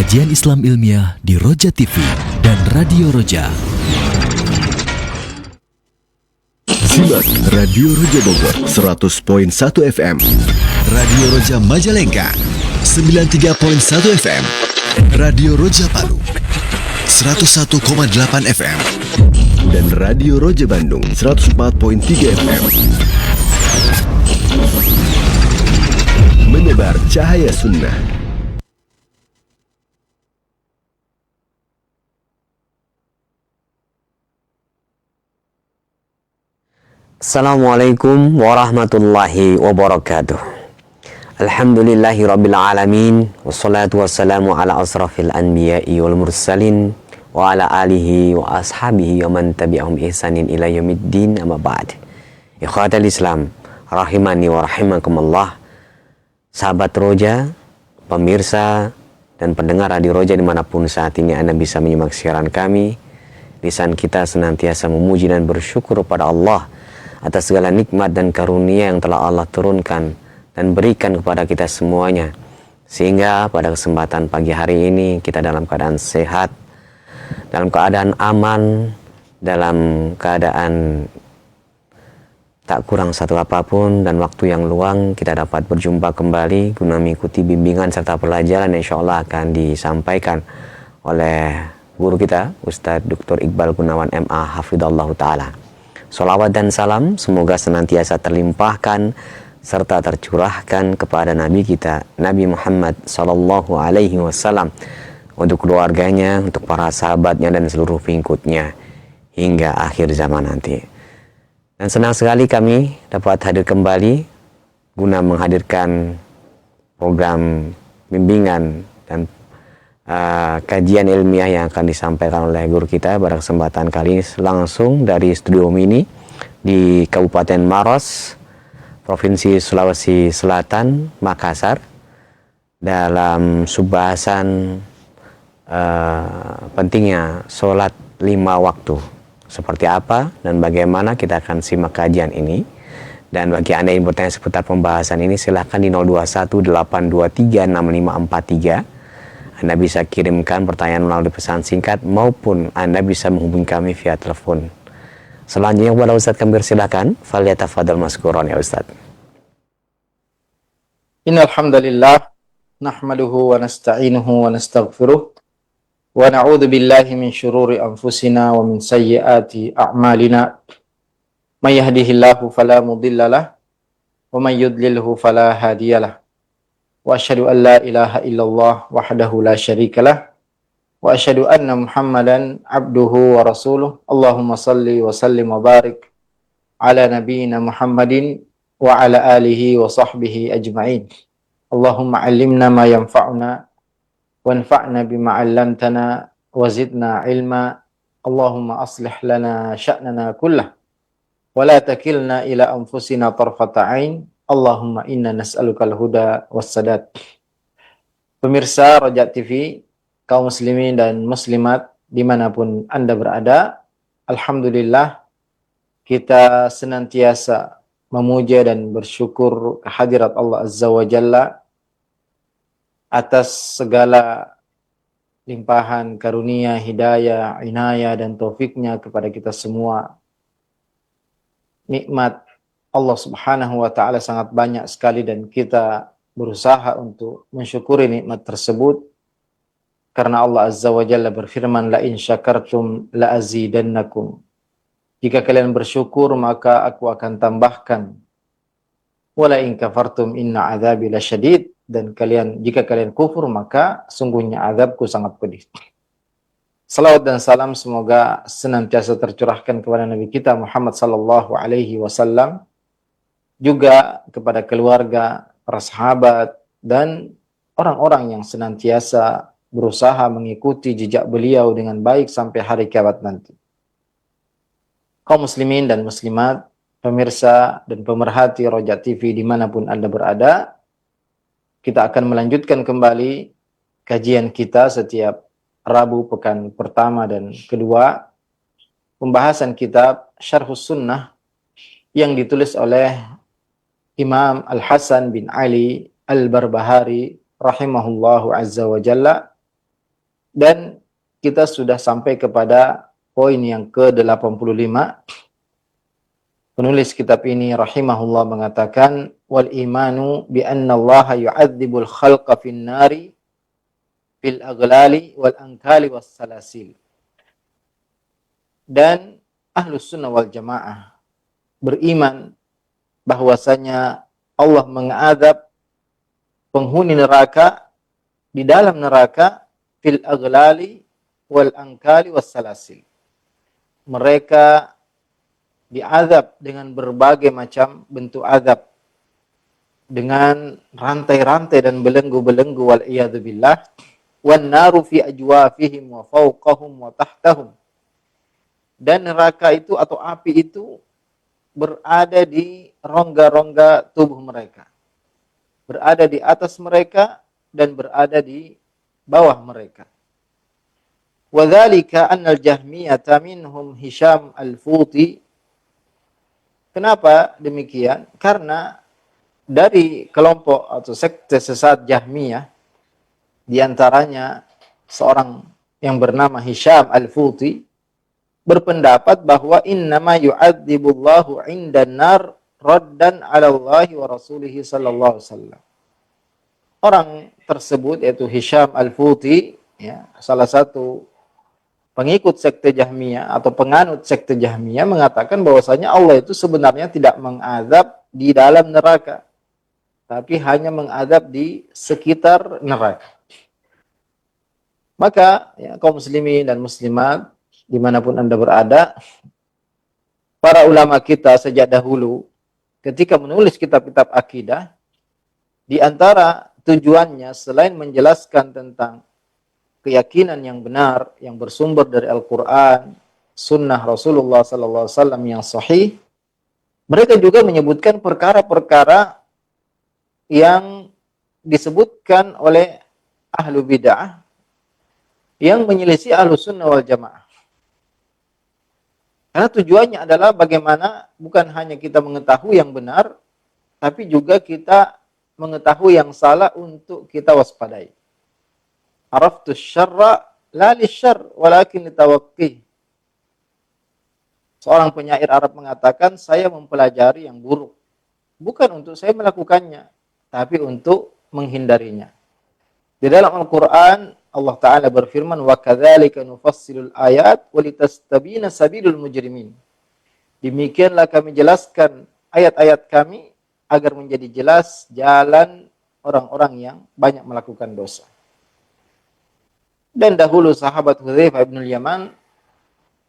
Kajian Islam ilmiah di Roja TV dan Radio Roja. Simak Radio Roja Bogor 100.1 FM, Radio Roja Majalengka 93.1 FM, Radio Roja Palu 101,8 FM, dan Radio Roja Bandung 104.3 FM. Menebar cahaya sunnah. Assalamualaikum warahmatullahi wabarakatuh. Alhamdulillahi rabbil alamin, wassalatu wassalamu ala asrafil anbiya'i wal mursalin, wa ala alihi wa ashabihi wa man tabi'ahum ihsanin ila yaumiddin, amma ba'd. Ikhwatal Islam rahimani wa rahimakumullah. Sahabat Roja, pemirsa dan pendengar Radio Roja dimanapun saat ini Anda bisa menyimak siaran kami, lisan kita senantiasa memuji dan bersyukur kepada Allah atas segala nikmat dan karunia yang telah Allah turunkan dan berikan kepada kita semuanya, sehingga pada kesempatan pagi hari ini kita dalam keadaan sehat, dalam keadaan aman, dalam keadaan tak kurang satu apapun, dan waktu yang luang kita dapat berjumpa kembali guna mengikuti bimbingan serta pelajaran yang insya Allah akan disampaikan oleh guru kita Ustadz Dr. Iqbal Gunawan MA Hafidhallahu Ta'ala. Sholawat dan salam semoga senantiasa terlimpahkan serta tercurahkan kepada Nabi kita Nabi Muhammad Sallallahu Alaihi Wasallam, untuk keluarganya, untuk para sahabatnya dan seluruh pengikutnya hingga akhir zaman nanti. Dan senang sekali kami dapat hadir kembali guna menghadirkan program bimbingan dan kajian ilmiah yang akan disampaikan oleh guru kita pada kesempatan kali ini langsung dari Studio Mini di Kabupaten Maros, Provinsi Sulawesi Selatan, Makassar, dalam subbahasan pentingnya sholat 5 waktu. Seperti apa dan bagaimana kita akan simak kajian ini. Dan bagi Anda yang bertanya seputar pembahasan ini, silahkan di 0218236543. Anda bisa kirimkan pertanyaan melalui pesan singkat maupun Anda bisa menghubungi kami via telepon. Selanjutnya kepada Ustadz kami persilakan. Falyatafadhal maskuron ya Ustadz. Innal hamdalillah nahmaduhu wa nasta'inuhu wa nastaghfiruh wa na'udzu billahi min syururi anfusina wa min sayyiati a'malina. May yahdihillahu fala mudhillalah wa may yudlilhu fala hadiyalah. Wa asyhadu an la ilaha illallah wahdahu la syarikalah wa asyhadu anna Muhammadan abduhu wa rasuluh. Allahumma salli wa sallim wa barik ala nabiyyina Muhammadin wa ala alihi wa sahbihi ajma'in. Allahumma 'allimna ma yanfa'una wanfa'na bima 'allamtana wa zidna ilma. Allahumma aslih lana sya'nana kullah wa la takilna ila anfusina tarfata 'ain. Allahumma inna nas'alukal huda wassadat. Pemirsa Roja TV, kaum muslimin dan muslimat dimanapun Anda berada, alhamdulillah kita senantiasa memuja dan bersyukur kehadirat Allah Azza wa Jalla atas segala limpahan karunia, hidayah, inayah dan taufiknya kepada kita semua. Nikmat Allah Subhanahu wa Ta'ala sangat banyak sekali dan kita berusaha untuk mensyukuri nikmat tersebut, karena Allah Azza wa Jalla berfirman, la in syakartum la azidannakum. Jika kalian bersyukur maka aku akan tambahkan. Wala in kafartum inna adzabi lasyadid. Dan jika kalian kufur maka sungguhnya azabku sangat pedih. Salawat dan salam semoga senantiasa tercurahkan kepada Nabi kita Muhammad sallallahu alaihi wasallam, juga kepada keluarga, para sahabat dan orang-orang yang senantiasa berusaha mengikuti jejak beliau dengan baik sampai hari kiamat nanti. Kaum muslimin dan muslimat, pemirsa dan pemerhati Roja TV dimanapun Anda berada, kita akan melanjutkan kembali kajian kita setiap Rabu pekan pertama dan kedua, pembahasan kitab Syarhus Sunnah yang ditulis oleh Imam Al-Hasan bin Ali Al-Barbahari rahimahullahu azza wa jalla, Dan kita sudah sampai kepada poin yang ke-85. Penulis kitab ini rahimahullah mengatakan, wal imanu bi anna Allah yu'adzibul khalqa fin nari fil aghlali wal ankali was salasil. Dan ahlus sunnah wal jamaah beriman bahwasanya Allah mengadab penghuni neraka di dalam neraka fil aghlali wal ankali was salasil. Mereka diazab dengan berbagai macam bentuk azab, dengan rantai-rantai dan belenggu-belenggu wal iyadu billah, wan naru fi ajwafihim wa fawqahum wa tahtahum. Dan neraka itu atau api itu berada di rongga-rongga tubuh mereka, berada di atas mereka dan berada di bawah mereka. Wa dzalika anna al-Jahmiyata minhum Hisham al-Futi. Kenapa demikian? Karena dari kelompok atau sekte sesat Jahmiyah, di antaranya seorang yang bernama Hisham al-Futi berpendapat bahwa innama yu'adzibullahu 'indan nar raddan 'ala Allah wa rasulih sallallahu alaihi wasallam. Orang tersebut yaitu Hisham al-Futi, ya, salah satu pengikut sekte Jahmiyah atau penganut sekte Jahmiyah, mengatakan bahwasanya Allah itu sebenarnya tidak mengazab di dalam neraka, tapi hanya mengazab di sekitar neraka. Maka ya, kaum muslimin dan muslimat dimanapun Anda berada, para ulama kita sejak dahulu ketika menulis kitab-kitab akidah, di antara tujuannya selain menjelaskan tentang keyakinan yang benar yang bersumber dari Al-Quran, Sunnah Rasulullah SAW yang sahih, mereka juga menyebutkan perkara-perkara yang disebutkan oleh ahlu bid'ah yang menyelisih ahlu sunnah wal jamaah. Karena tujuannya adalah bagaimana bukan hanya kita mengetahui yang benar, tapi juga kita mengetahui yang salah untuk kita waspadai. Araftu syarra la lisyarr walakin litawaqqih. Seorang penyair Arab mengatakan, saya mempelajari yang buruk bukan untuk saya melakukannya, tapi untuk menghindarinya. Di dalam Al-Qur'an Allah Ta'ala berfirman, wa kadzalika nufassilul ayat wa litastabina sabilul mujrimin. Demikianlah kami jelaskan ayat-ayat kami agar menjadi jelas jalan orang-orang yang banyak melakukan dosa. Dan dahulu sahabat Hudzaifah bin Yaman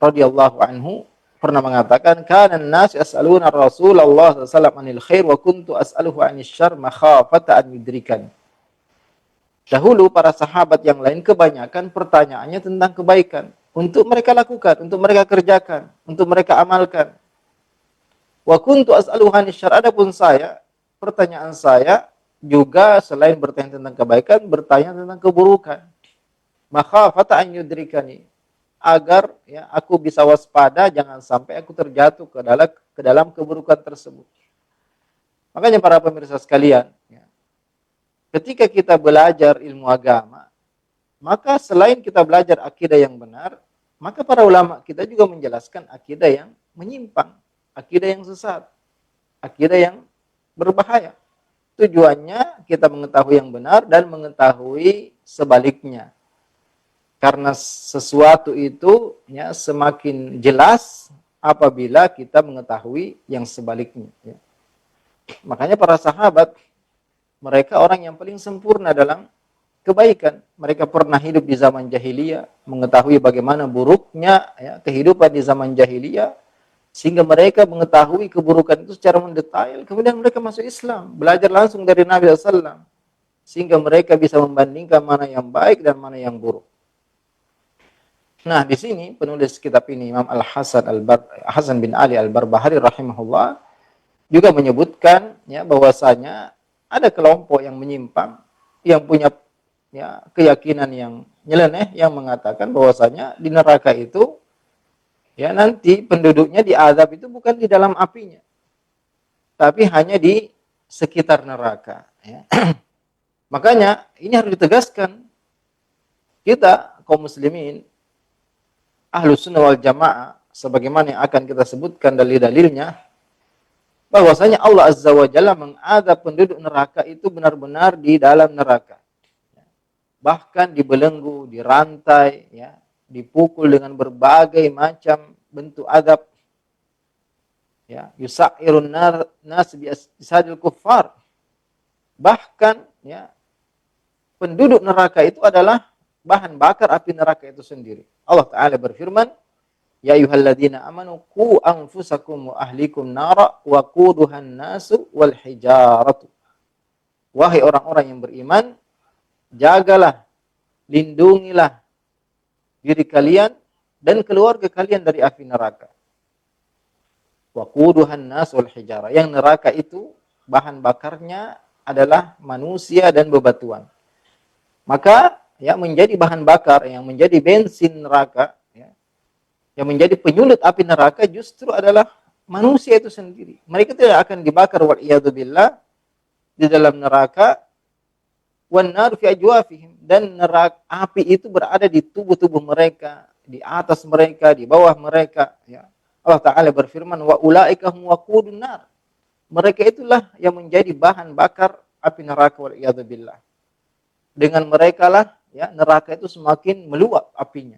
radhiyallahu anhu pernah mengatakan, kana an-nas yas'aluna Rasulullah sallallahu alaihi wasallam anil khair wa kuntu as'aluhu anil syarr makhafata an yudrikan. Dahulu para sahabat yang lain kebanyakan pertanyaannya tentang kebaikan, untuk mereka lakukan, untuk mereka kerjakan, untuk mereka amalkan. Wa kuntu as'aluhu anil syarr, adapun saya, pertanyaan saya juga selain bertanya tentang kebaikan, bertanya tentang keburukan. Makhafata an yudrikani, agar ya aku bisa waspada jangan sampai aku terjatuh ke dalam keburukan tersebut. Makanya para pemirsa sekalian, ya, ketika kita belajar ilmu agama, maka selain kita belajar akidah yang benar, maka para ulama kita juga menjelaskan akidah yang menyimpang, akidah yang sesat, akidah yang berbahaya. Tujuannya kita mengetahui yang benar dan mengetahui sebaliknya. Karena sesuatu itu ya semakin jelas apabila kita mengetahui yang sebaliknya. Ya. Makanya para sahabat, mereka orang yang paling sempurna dalam kebaikan. Mereka pernah hidup di zaman jahiliyah, mengetahui bagaimana buruknya ya, kehidupan di zaman jahiliyah, sehingga mereka mengetahui keburukan itu secara mendetail. Kemudian mereka masuk Islam, belajar langsung dari Nabi SAW, sehingga mereka bisa membandingkan mana yang baik dan mana yang buruk. Nah, di sini penulis kitab ini Imam Hasan bin Ali Al-Barbahari rahimahullah juga menyebutkan ya bahwasanya ada kelompok yang menyimpang, yang punya ya keyakinan yang nyeleneh, yang mengatakan bahwasanya di neraka itu ya nanti penduduknya diazab itu bukan di dalam apinya, tapi hanya di sekitar neraka ya. Makanya ini harus ditegaskan. Kita kaum muslimin Ahlus Sunnah wal Jamaah, sebagaimana yang akan kita sebutkan dalil-dalilnya, bahwasanya Allah Azza wa Jalla mengadab penduduk neraka itu benar-benar di dalam neraka. Bahkan dibelenggu, dirantai, ya, dipukul dengan berbagai macam bentuk adab. Ya, yusa'irun nas bi asadil kuffar. Bahkan, ya, penduduk neraka itu adalah bahan bakar api neraka itu sendiri. Allah Ta'ala berfirman, ya ayyuhalladzina amanu qu anfusakum wa ahlikum nara wa quduhan nasu wal hijaratu. Wahai orang-orang yang beriman, jagalah, lindungilah diri kalian dan keluarga kalian dari api neraka. Wa quduhan nasu wal hijarah. Yang neraka itu bahan bakarnya adalah manusia dan bebatuan. Maka ya menjadi bahan bakar, yang menjadi bensin neraka, ya, yang menjadi penyulut api neraka justru adalah manusia itu sendiri. Mereka tidak akan dibakar wal iyadu billah di dalam neraka, wan nar fi ajwafihim, dan neraka api itu berada di tubuh-tubuh mereka, di atas mereka, di bawah mereka, ya. Allah Ta'ala berfirman, wa ulaika hum waqudun nar. Mereka itulah yang menjadi bahan bakar api neraka wal iyadu billah. Dengan mereka lah, ya, neraka itu semakin meluap apinya,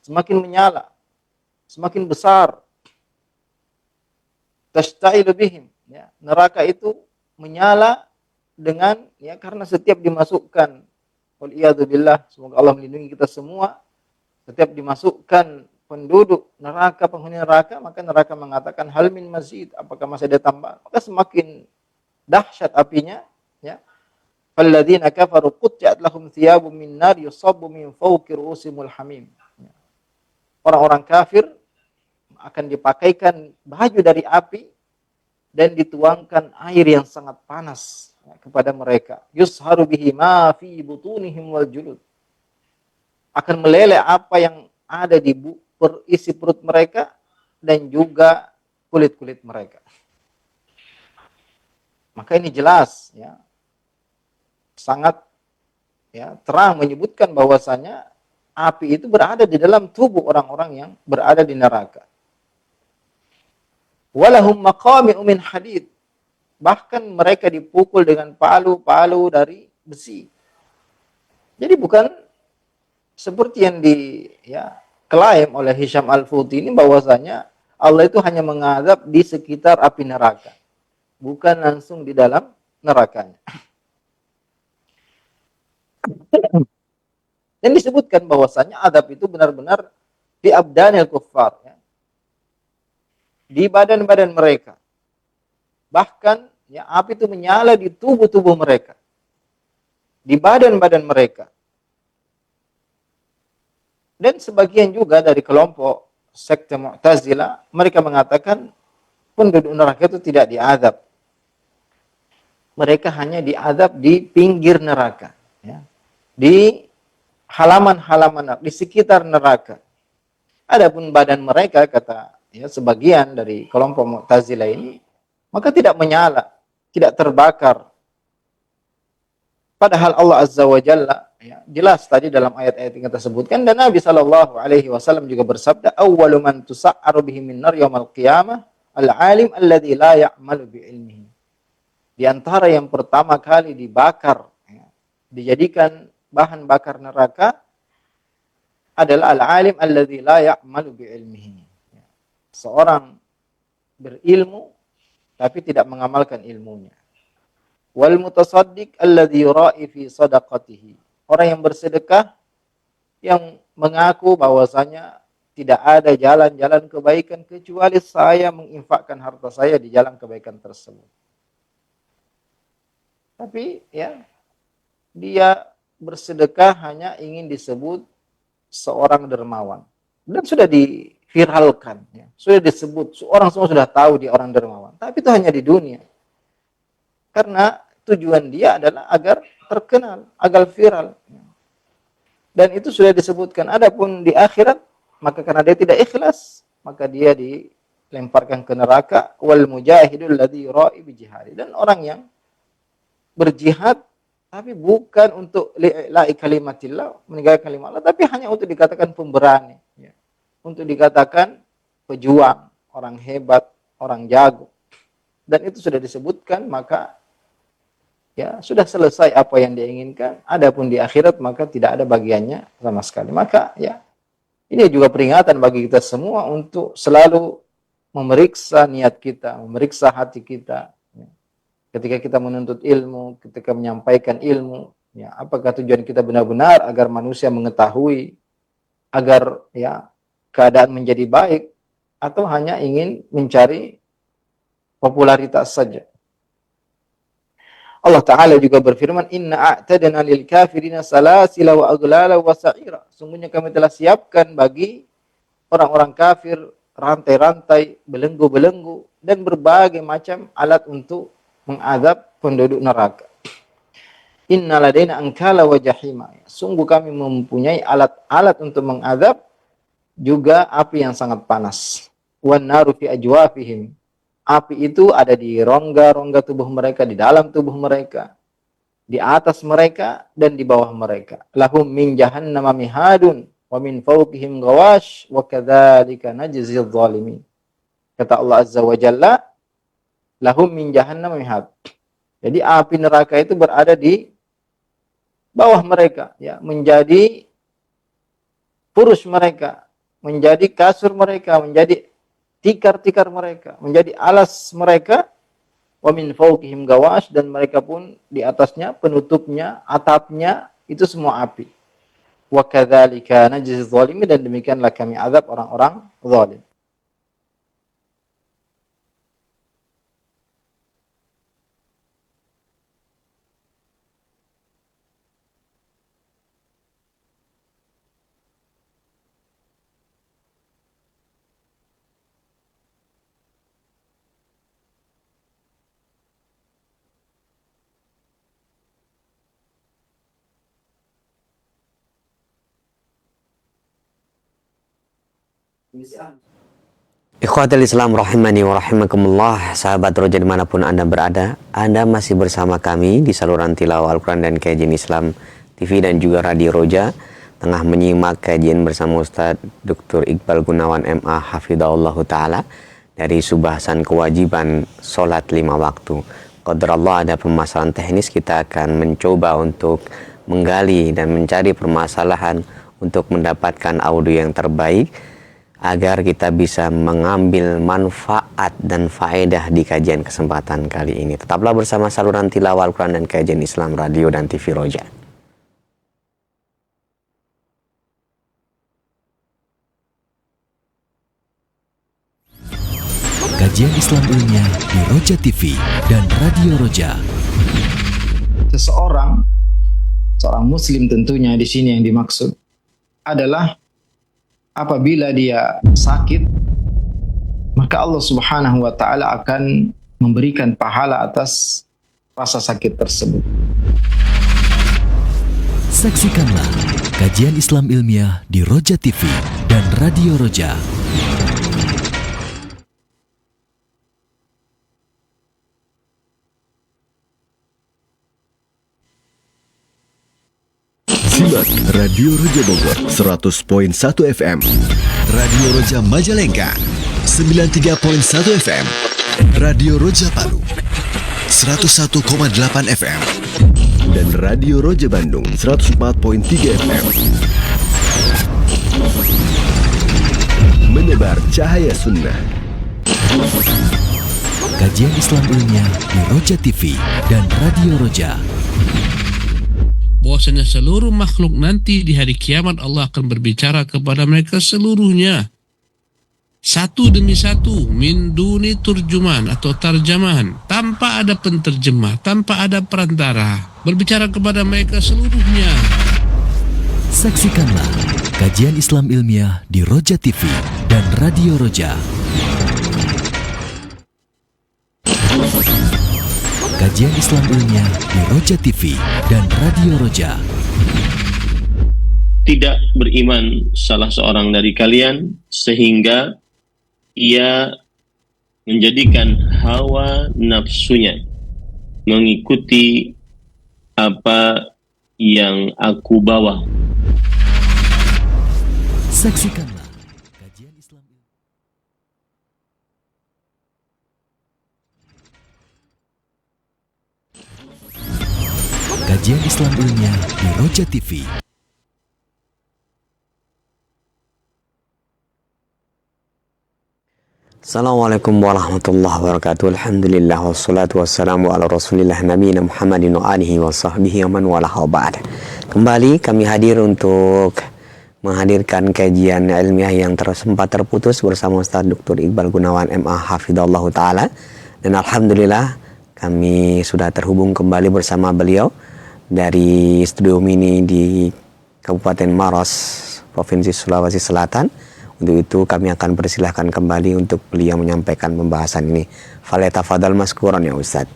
semakin menyala, semakin besar. Tashtailu bihim, ya, neraka itu menyala dengan, ya, karena setiap dimasukkan, wal iyadu billah, semoga Allah melindungi kita semua, setiap dimasukkan penduduk neraka, penghuni neraka, maka neraka mengatakan hal min mazid, apakah masih ada tambahan? Maka semakin dahsyat apinya, ya. Falladzina kafaru qutti'at lahum thiyabun min nar yusabbu min fawqi ru'usimul hamim. Orang-orang kafir akan dipakaikan baju dari api dan dituangkan air yang sangat panas, ya, kepada mereka. Yusharu bihi ma fi butunihim wal julud. Akan meleleh apa yang ada di isi perut mereka dan juga kulit-kulit mereka. Maka ini jelas, ya, sangat, ya, terang menyebutkan bahwasanya api itu berada di dalam tubuh orang-orang yang berada di neraka. Walahum maqami'u min hadid. Bahkan mereka dipukul dengan palu-palu dari besi. Jadi bukan seperti yang klaim oleh Hisham Al-Futi ini, bahwasanya Allah itu hanya mengadab di sekitar api neraka, bukan langsung di dalam nerakanya. Dan disebutkan bahwasanya adab itu benar-benar di abdanil kuffar, ya, di badan-badan mereka. Bahkan, ya, api itu menyala di tubuh-tubuh mereka, di badan-badan mereka. Dan sebagian juga dari kelompok sekte Mu'tazilah, mereka mengatakan penduduk neraka itu tidak diadab. Mereka hanya diadab di pinggir neraka, ya, di halaman-halaman, di sekitar neraka. Adapun badan mereka, kata, ya, sebagian dari kelompok Mu'tazilah ini, maka tidak menyala, tidak terbakar. Padahal Allah Azza wa Jalla, ya, jelas tadi dalam ayat-ayat yang kita sebutkan, dan Nabi Shallallahu Alaihi Wasallam juga bersabda, awwalu man tusa'aru bihi min nar yaumal qiyamah al-alim alladzi la ya'malu bi ilmihi. Di antara yang pertama kali dibakar, ya, dijadikan bahan bakar neraka adalah al-alim alladzi la ya'malu bi ilmihi. Seorang berilmu tapi tidak mengamalkan ilmunya. Wal mutasaddiq alladzi yura'i fi sadaqatihi. Orang yang bersedekah yang mengaku bahwasanya tidak ada jalan-jalan kebaikan kecuali saya menginfakkan harta saya di jalan kebaikan tersebut. Tapi, ya, dia bersedekah hanya ingin disebut seorang dermawan. Dan sudah diviralkan, ya, sudah disebut, orang semua sudah tahu dia orang dermawan. Tapi itu hanya di dunia. Karena tujuan dia adalah agar terkenal, agar viral. Dan itu sudah disebutkan. Adapun di akhirat, maka karena dia tidak ikhlas, maka dia dilemparkan ke neraka. Wal mujahidul ladzi yura'i bi jihadi. Dan orang yang berjihad tapi bukan untuk li'ila'i kalimatillah, meninggalkan kalimat Allah, tapi hanya untuk dikatakan pemberani, ya. Untuk dikatakan pejuang, orang hebat, orang jago. Dan itu sudah disebutkan, maka ya sudah selesai apa yang dia inginkan. Adapun di akhirat maka tidak ada bagiannya sama sekali. Maka ya ini juga peringatan bagi kita semua untuk selalu memeriksa niat kita, memeriksa hati kita. Ketika kita menuntut ilmu, ketika menyampaikan ilmu, ya, apakah tujuan kita benar-benar agar manusia mengetahui, agar ya keadaan menjadi baik, atau hanya ingin mencari popularitas saja. Allah Ta'ala juga berfirman, Inna a'tadna lil kafirina salasila wa aghlala wa sa'ira. Sungguhnya kami telah siapkan bagi orang-orang kafir rantai-rantai, belenggu-belenggu, dan berbagai macam alat untuk mengadab penduduk neraka. Inna ladaina ankala wa jahima. Sungguh kami mempunyai alat-alat untuk mengadab, juga api yang sangat panas. Wan naru fi ajwafihim. Api itu ada di rongga-rongga tubuh mereka, di dalam tubuh mereka, di atas mereka, dan di bawah mereka. Lahum min jahannama mihadun, wa min fawqihim ghawash, wa kadzalika najzil zalimin. Kata Allah Azza wa Jalla, lahum min jahannama mihad. Jadi api neraka itu berada di bawah mereka, ya, menjadi purus mereka, menjadi kasur mereka, menjadi tikar-tikar mereka, menjadi alas mereka. Wa min fawqihim gawash, dan mereka pun di atasnya, penutupnya, atapnya, itu semua api. Wa kadzalika najzi zalimin, dan demikianlah kami azab orang-orang zalim. Ikhwatul Islam rahimani wa rahimakumullah, sahabat roja dimanapun Anda berada, Anda masih bersama kami di saluran tilawah Al-Quran dan kajian Islam TV dan juga Radio Roja, tengah menyimak kajian bersama Ustaz Dr. Iqbal Gunawan MA Hafidhahullah Ta'ala dari Subahasan Kewajiban Sholat 5 Waktu. Qadarullah ada permasalahan teknis, kita akan mencoba untuk menggali dan mencari permasalahan untuk mendapatkan audio yang terbaik, agar kita bisa mengambil manfaat dan faedah di kajian kesempatan kali ini. Tetaplah bersama saluran tilawah Al-Quran dan kajian Islam Radio dan TV Roja. Kajian Islam ilmiah di Roja TV dan Radio Roja. Seorang muslim tentunya di sini yang dimaksud adalah apabila dia sakit, maka Allah Subhanahu wa Ta'ala akan memberikan pahala atas rasa sakit tersebut. Saksikanlah kajian Islam ilmiah di Roja TV dan Radio Roja. Simak Radio Roja Bogor 100.1 FM, Radio Roja Majalengka 93.1 FM, Radio Roja Palu 101,8 FM, dan Radio Roja Bandung 104.3 FM. Menebar cahaya sunnah. Kajian Islam ilmiah di Roja TV dan Radio Roja. Bahwasanya seluruh makhluk nanti di hari kiamat Allah akan berbicara kepada mereka seluruhnya, satu demi satu, min duni turjuman atau tarjamahan, tanpa ada penterjemah, tanpa ada perantara, berbicara kepada mereka seluruhnya. Saksikanlah kajian Islam ilmiah di Roja TV dan Radio Roja. Kajian Islam ilmiah di Roja TV dan Radio Roja. Tidak beriman salah seorang dari kalian sehingga ia menjadikan hawa nafsunya mengikuti apa yang aku bawa. Saksikanlah kajian Islam. Kajian Islam ilmiah di Roja TV. Assalamualaikum warahmatullahi wabarakatuh. Alhamdulillah wassalatu wassalamu ala rasulillah nabiyina Muhammadin wa alihi wa sahbihi wa man wala ba'd. Kembali kami hadir untuk menghadirkan kajian ilmiah yang sempat terputus bersama Ustaz Dr. Iqbal Gunawan MA Hafidhahullah Ta'ala. Dan Alhamdulillah kami sudah terhubung kembali bersama beliau dari studio mini di Kabupaten Maros, Provinsi Sulawesi Selatan. Untuk itu kami akan persilahkan kembali untuk beliau menyampaikan pembahasan ini. Falyatafadhal maskuran ya Ustaz.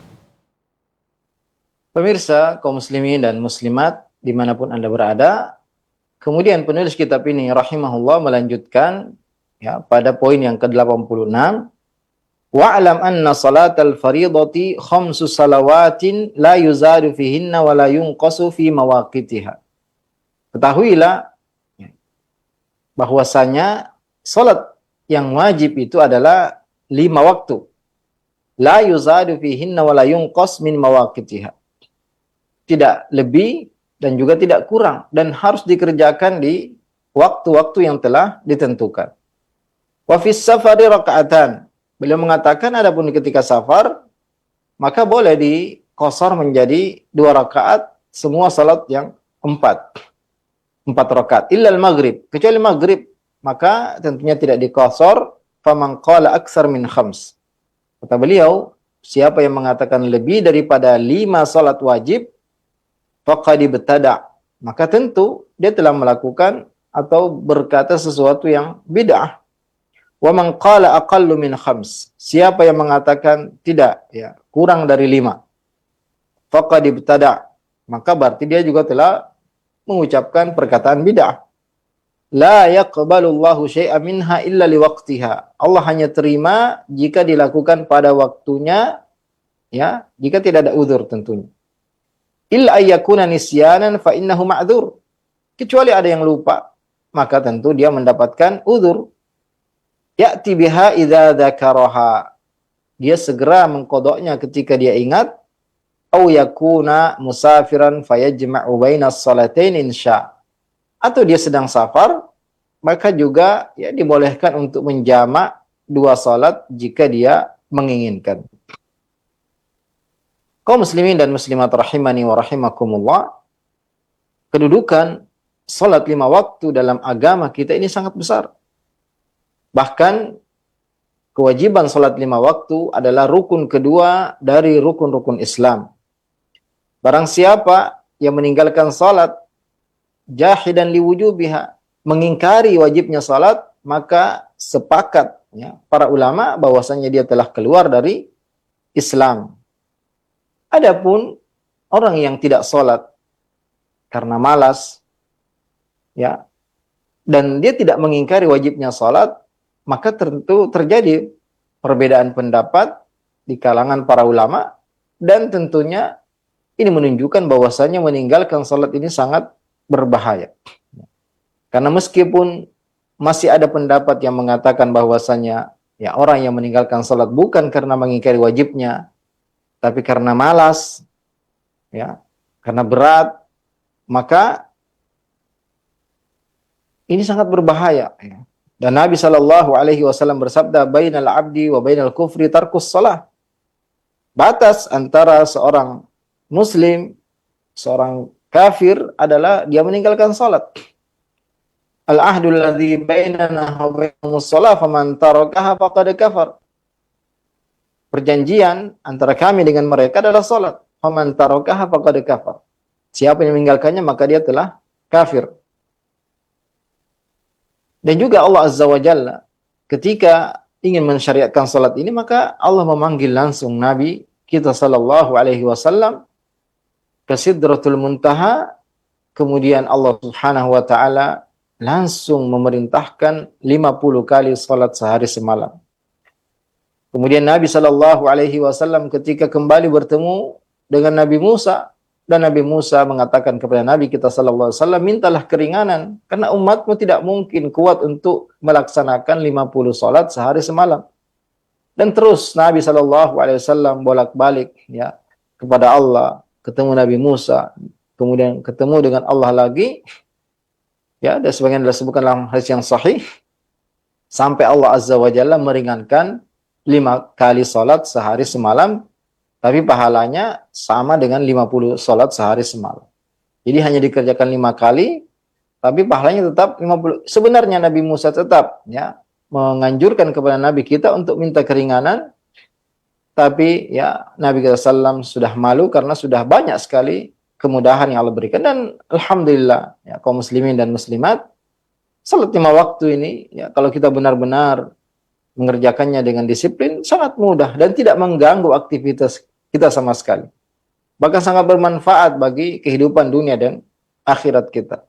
Pemirsa, kaum muslimin dan muslimat dimanapun Anda berada, kemudian penulis kitab ini rahimahullah melanjutkan ya pada poin yang ke-86, wa'lam anna salatal faridati khamsu salawatin la yuzadu fihinna wa la yunqasu fi mawaqitiha. Ketahuilah bahwasanya salat yang wajib itu adalah 5 waktu. La yuzadu fihinna wa la yunqas min mawaqitiha. Tidak lebih dan juga tidak kurang, dan harus dikerjakan di waktu-waktu yang telah ditentukan. Wa fis safari raka'atan. Beliau mengatakan adapun ketika safar maka boleh diqashar menjadi 2 rakaat semua salat yang 4 rakaat illal maghrib, kecuali maghrib maka tentunya tidak diqashar. Faman qala aksar min khams, kata beliau, siapa yang mengatakan lebih daripada 5 salat wajib faqad ibtada, maka tentu dia telah melakukan atau berkata sesuatu yang bid'ah. Wa man qala aqallu min khams, siapa yang mengatakan tidak ya kurang dari 5 faqad ibtada, maka berarti dia juga telah mengucapkan perkataan bid'ah. La yaqbalullahu syai'an minha illa liwaqtiha. Allah hanya terima jika dilakukan pada waktunya, ya, jika tidak ada uzur tentunya. Illa ayyakuna nisyanan fa innahu ma'dzur. Kecuali ada yang lupa, maka tentu dia mendapatkan uzur. Ya'ti biha idza dzakaraha. Dia segera mengqadanya ketika dia ingat. Au yakuna musafiran fayajma'u bainas salatain insya. Atau dia sedang safar, maka juga ya dibolehkan untuk menjamak 2 salat jika dia menginginkan. Kaum muslimin dan muslimat rahimani wa rahimakumullah, kedudukan salat 5 waktu dalam agama kita ini sangat besar. Bahkan kewajiban salat 5 waktu adalah rukun kedua dari rukun-rukun Islam. Barang siapa yang meninggalkan salat jahidan liwujubiha, mengingkari wajibnya salat, maka sepakat ya, para ulama bahwasanya dia telah keluar dari Islam. Adapun orang yang tidak salat karena malas ya, dan dia tidak mengingkari wajibnya salat, maka tentu terjadi perbedaan pendapat di kalangan para ulama, dan tentunya ini menunjukkan bahwasanya meninggalkan salat ini sangat berbahaya. Karena meskipun masih ada pendapat yang mengatakan bahwasanya ya orang yang meninggalkan salat bukan karena mengingkari wajibnya, tapi karena malas, ya, karena berat, maka ini sangat berbahaya. Ya. Dan Nabi SAW bersabda, bainal abdi wa bainal kufri tarkus salah. Batas antara seorang Muslim, seorang kafir adalah dia meninggalkan salat. Al-ahdul ladzi bainana wa bainahumus shalah faman tarakaha faqad kafar. Perjanjian antara kami dengan mereka adalah salat. Faman tarakaha faqad kafar. Siapa yang meninggalkannya maka dia telah kafir. Dan juga Allah Azza wa Jalla ketika ingin mensyariatkan salat ini, maka Allah memanggil langsung Nabi kita sallallahu alaihi wasallam ke Sidratul Muntaha, kemudian Allah Subhanahu wa taala langsung memerintahkan 50 kali salat sehari semalam. Kemudian Nabi sallallahu alaihi wasallam ketika kembali bertemu dengan Nabi Musa, Dan Nabi Musa mengatakan kepada Nabi kita sallallahu alaihi wasallam, mintalah keringanan karena umatmu tidak mungkin kuat untuk melaksanakan 50 salat sehari semalam. Dan terus Nabi sallallahu alaihi wasallam bolak-balik ya kepada Allah, ketemu Nabi Musa, kemudian ketemu dengan Allah lagi. Ya, dan sebagian disebutkan dalam hadis yang sahih sampai Allah Azza wa Jalla meringankan 5 kali salat sehari semalam, tapi pahalanya sama dengan 50 salat sehari semalam. Jadi hanya dikerjakan 5 kali, tapi pahalanya tetap 50. Sebenarnya Nabi Musa tetap ya menganjurkan kepada Nabi kita untuk minta keringanan, tapi ya Nabi kita sallam sudah malu karena sudah banyak sekali kemudahan yang Allah berikan. Dan alhamdulillah ya kaum muslimin dan muslimat, salat 5 waktu ini ya kalau kita benar-benar mengerjakannya dengan disiplin sangat mudah dan tidak mengganggu aktivitas kita sama sekali. Bahkan sangat bermanfaat bagi kehidupan dunia dan akhirat kita.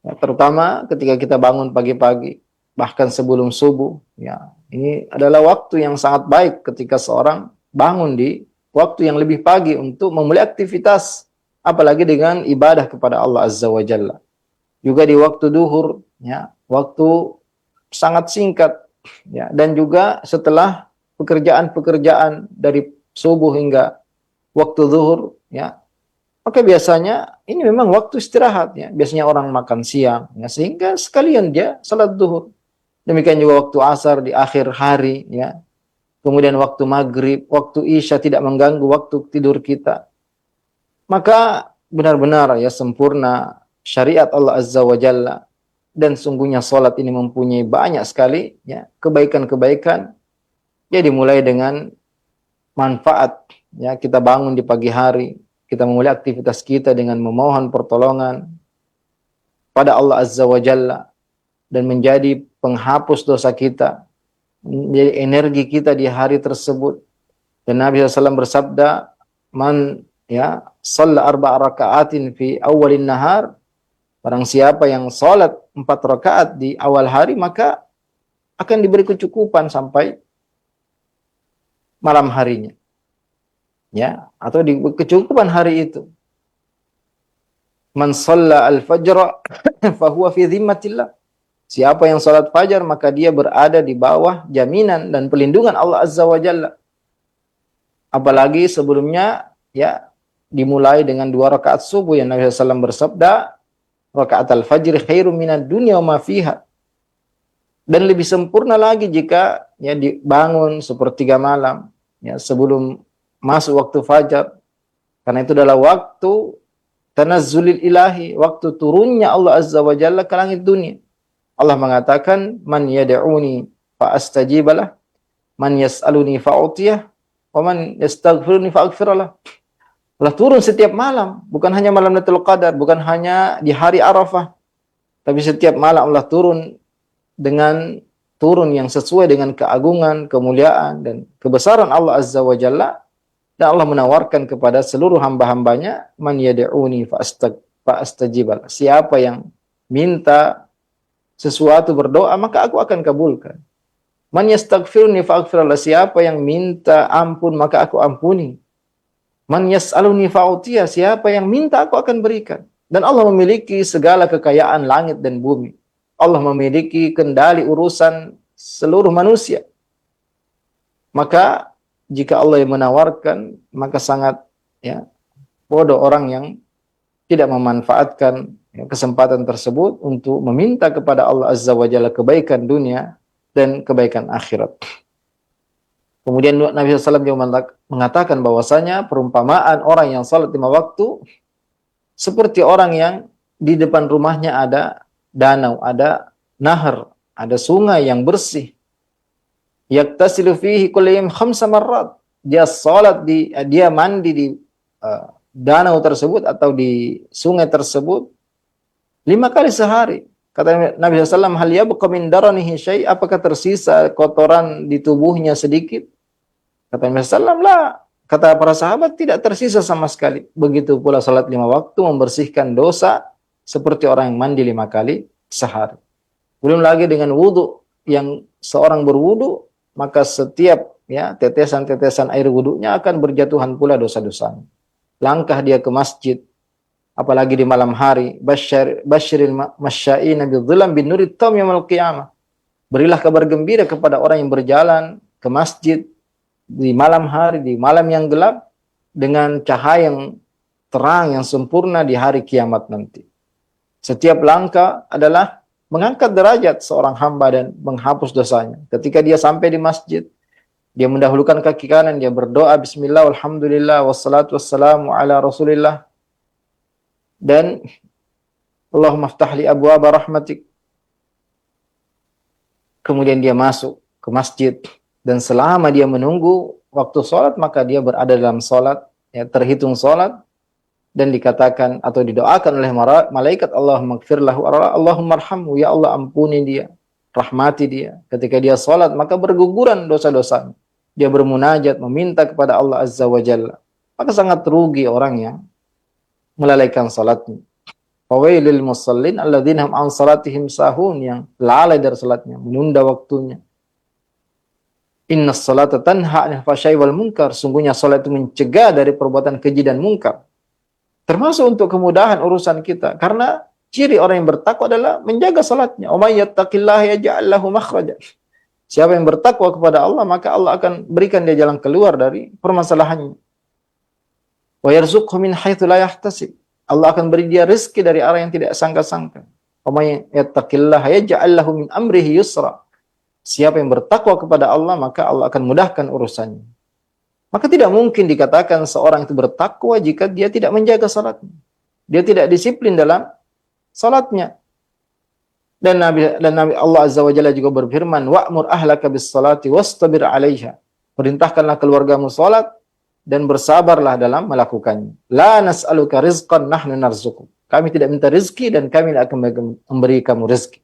Ya, terutama ketika kita bangun pagi-pagi, bahkan sebelum subuh, ya ini adalah waktu yang sangat baik ketika seorang bangun di waktu yang lebih pagi untuk memulai aktivitas, apalagi dengan ibadah kepada Allah Azza wa Jalla. Juga di waktu duhur, ya, waktu sangat singkat, ya, dan juga setelah pekerjaan-pekerjaan dari subuh hingga waktu zuhur, ya, maka biasanya ini memang waktu istirahat, ya. Biasanya orang makan siang, ya, sehingga sekalian dia salat zuhur. Demikian juga waktu asar di akhir hari, ya. Kemudian waktu maghrib, waktu isya tidak mengganggu waktu tidur kita. Maka benar-benar ya sempurna syariat Allah Azza wa Jalla, dan sungguhnya salat ini mempunyai banyak sekali ya kebaikan-kebaikan. Ya dimulai dengan manfaat ya kita bangun di pagi hari, kita memulai aktivitas kita dengan memohon pertolongan pada Allah Azza wa Jalla dan menjadi penghapus dosa kita, menjadi energi kita di hari tersebut. Dan Nabi SAW bersabda, man ya shalla 4 raka'atin fi awalin nahar, barang siapa yang salat 4 rakaat di awal hari maka akan diberi kecukupan sampai malam harinya, ya, atau di kecukupan hari itu. Man shalla al-fajr fa huwa fi dhimmatillah, siapa yang salat fajar maka dia berada di bawah jaminan dan pelindungan Allah Azza wa Jalla. Apalagi sebelumnya ya dimulai dengan 2 rakaat subuh yang Nabi SAW bersabda, rakaat al-fajr khairum minad dunya wa ma fiha. Dan lebih sempurna lagi jika ya dibangun sepertiga malam ya sebelum masuk waktu fajar, karena itu adalah waktu tanazzulil ilahi, waktu turunnya Allah Azza wa Jalla ke langit dunia. Allah mengatakan, man yad'uni fa astajibalah, man yas'aluni fa u'tiyah, wa man yastaghfiruni fa aghfiralah. Allah turun setiap malam, bukan hanya malam Lailatul Qadar, bukan hanya di hari Arafah, tapi setiap malam Allah turun dengan turun yang sesuai dengan keagungan, kemuliaan, dan kebesaran Allah Azza wa Jalla. Dan Allah menawarkan kepada seluruh hamba-hambanya, man yad'uni fa astajibal. Siapa yang minta sesuatu berdoa, maka aku akan kabulkan. Man yastaghfiruni fa aghfirlah. Siapa yang minta ampun, maka aku ampuni. Man yas'aluni fa u'tiyah. Siapa yang minta, aku akan berikan. Dan Allah memiliki segala kekayaan langit dan bumi. Allah memiliki kendali urusan seluruh manusia. Maka jika Allah yang menawarkan, maka sangat ya bodoh orang yang tidak memanfaatkan ya, kesempatan tersebut untuk meminta kepada Allah Azza wa Jalla kebaikan dunia dan kebaikan akhirat. Kemudian Nabi SAW juga mengatakan bahwasanya perumpamaan orang yang salat 5 waktu seperti orang yang di depan rumahnya ada danau, ada nahar, ada sungai yang bersih. Yaktasilu fihi kullu yawmin 5 marrat. Dia salat dia mandi di danau tersebut atau di sungai tersebut 5 kali sehari. Kata Nabi SAW, hal yabqa min daranihi syai', apakah tersisa kotoran di tubuhnya sedikit? Kata Nabi SAW, lah. Kata para sahabat, tidak tersisa sama sekali. Begitu pula salat 5 waktu membersihkan dosa seperti orang yang mandi 5 kali sehari. Belum lagi dengan wudu, yang seorang berwudu, maka setiap ya tetesan-tetesan air wudunya akan berjatuhan pula dosa-dosanya. langkah dia ke masjid, apalagi di malam hari. Basyiril masya'ina bidhilam bin nurit taum yaumil qiyamah. Berilah kabar gembira kepada orang yang berjalan ke masjid di malam hari, di malam yang gelap, dengan cahaya yang terang, yang sempurna di hari kiamat nanti. Setiap langkah adalah mengangkat derajat seorang hamba dan menghapus dosanya. Ketika dia sampai di masjid, dia mendahulukan kaki kanan, dia berdoa bismillah, alhamdulillah, wassalatu wassalamu ala rasulillah. Dan Allahumma ftahli abwaaba rahmatik. Kemudian dia masuk ke masjid. Dan selama dia menunggu waktu sholat, maka dia berada dalam sholat. Ya, terhitung sholat. Dan dikatakan atau didoakan oleh malaikat, Allahumma gfir lahu, Allahumma arhamhu, ya Allah ampuni dia, rahmati dia. Ketika dia sholat, maka berguguran dosa-dosanya. Dia bermunajat, meminta kepada Allah Azza wa Jalla. Maka sangat rugi orang yang melalaikan salatnya. Fawailil musallin alladzina hum an salatihim sahun, yang lalai dari salatnya, menunda waktunya. Innas salata tanha 'anil fahsya'i wal munkar. Sungguhnya salat itu mencegah dari perbuatan keji dan munkar. Termasuk untuk kemudahan urusan kita, karena ciri orang yang bertakwa adalah menjaga salatnya. Wa may yattaqillaha yaj'al lahu makhraja. Siapa yang bertakwa kepada Allah, maka Allah akan berikan dia jalan keluar dari permasalahannya. Wa yarzuqhu min haitsu la yahtasib. Allah akan beri dia rezeki dari arah yang tidak sangka-sangka. Wa may yattaqillaha yaj'al lahu min amrihi yusra. Siapa yang bertakwa kepada Allah, maka Allah akan mudahkan urusannya. Maka tidak mungkin dikatakan seorang itu bertakwa jika dia tidak menjaga salatnya. Dia tidak disiplin dalam salatnya. Dan Nabi Allah Azza wa Jalla juga berfirman, wa'mur ahlaka bis salati wastabir 'alaiha. Perintahkanlah keluargamu salat dan bersabarlah dalam melakukannya. La nas'aluka rizqan nahnu narzuquk. Kami tidak minta rezeki dan kami akan memberi kamu rezeki.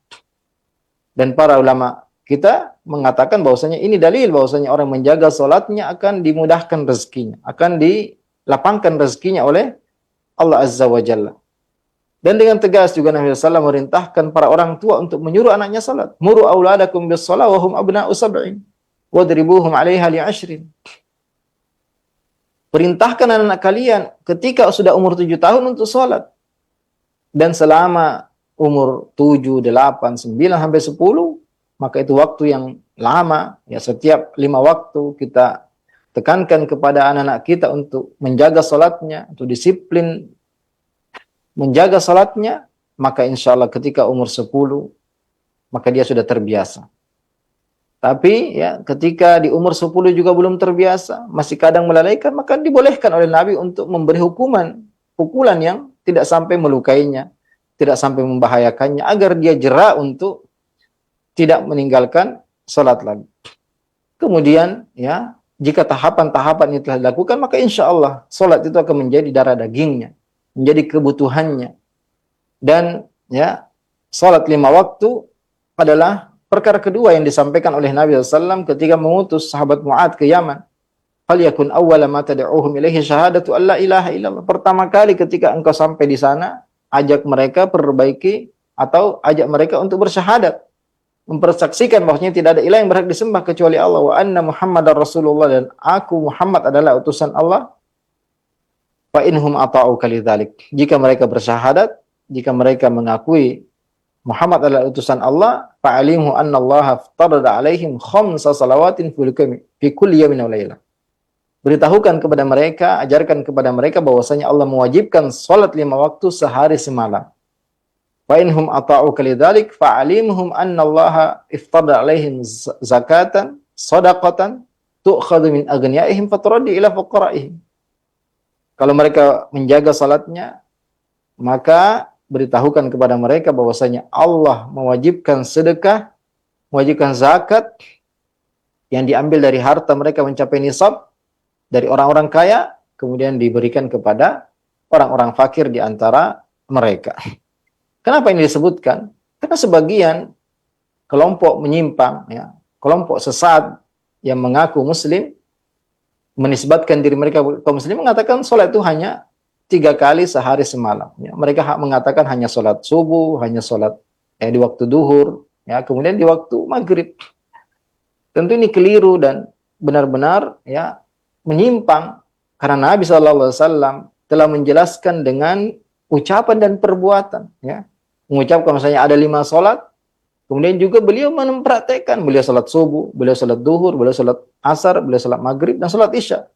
Dan para ulama kita mengatakan bahwasanya ini dalil bahwasanya orang menjaga salatnya akan dimudahkan rezekinya, akan dilapangkan rezekinya oleh Allah Azza wa Jalla. Dan dengan tegas juga Nabi SAW merintahkan para orang tua untuk menyuruh anaknya salat. Muru auladakum bis shalah wa hum abna'u sab'in wadribuhum 'alaiha li'ashrin. Perintahkan anak-anak kalian ketika sudah umur 7 tahun untuk salat. Dan selama umur 7, 8, 9 sampai 10, maka itu waktu yang lama. Ya, setiap 5 waktu kita tekankan kepada anak-anak kita untuk menjaga salatnya, untuk disiplin menjaga salatnya, maka insya Allah ketika umur 10, maka dia sudah terbiasa. Tapi ya ketika di umur 10 juga belum terbiasa, masih kadang melalaikan, maka dibolehkan oleh Nabi untuk memberi pukulan yang tidak sampai melukainya, tidak sampai membahayakannya, agar dia jera untuk tidak meninggalkan salat lagi. Kemudian ya, jika tahapan-tahapan ini telah dilakukan, maka insya Allah salat itu akan menjadi darah dagingnya, menjadi kebutuhannya. Dan ya, salat 5 waktu adalah perkara kedua yang disampaikan oleh Nabi SAW ketika mengutus sahabat Mu'ad ke Yaman. Fal yakun awwala ma tad'uhum ilaihi syahadatu alla ilaha illallah. Pertama kali ketika engkau sampai di sana, ajak mereka perbaiki atau ajak mereka untuk bersyahadat, mempersaksikan bahwasanya tidak ada ilah yang berhak disembah kecuali Allah, wa anna Muhammadar Rasulullah, dan aku Muhammad adalah utusan Allah. Fa inhum ata'u kalidzalik. Jika mereka bersyahadat, jika mereka mengakui Muhammad adalah utusan Allah, fa'alimhu anna Allah aftarada alaihim khamsa salawatin fi kulli yawmin wa lailah. Beritahukan kepada mereka, ajarkan kepada mereka bahwasanya Allah mewajibkan salat 5 waktu sehari semalam. Fa inhum ata'u kalidzalik fa'alimhum anna Allah iftarada alaihim zakatan shadaqatan tu'khadhu min aghniyaihim faturaddu ila fuqaraihim. Kalau mereka menjaga salatnya, maka beritahukan kepada mereka bahwasanya Allah mewajibkan sedekah, mewajibkan zakat yang diambil dari harta mereka mencapai nisab dari orang-orang kaya, kemudian diberikan kepada orang-orang fakir di antara mereka. Kenapa ini disebutkan? Karena sebagian kelompok menyimpang, ya, kelompok sesat yang mengaku muslim, menisbatkan diri mereka kaum muslim, mengatakan sholat itu hanya 3 kali sehari semalam. Ya, mereka mengatakan hanya sholat subuh, hanya sholat di waktu duhur, ya, kemudian di waktu maghrib. Tentu ini keliru dan benar-benar ya menyimpang, karena Nabi SAW telah menjelaskan dengan ucapan dan perbuatan, ya. Mengucapkan misalnya ada 5 salat, kemudian juga beliau mempraktekkan, beliau salat subuh, beliau salat duhur, beliau salat asar, beliau salat maghrib dan salat isya.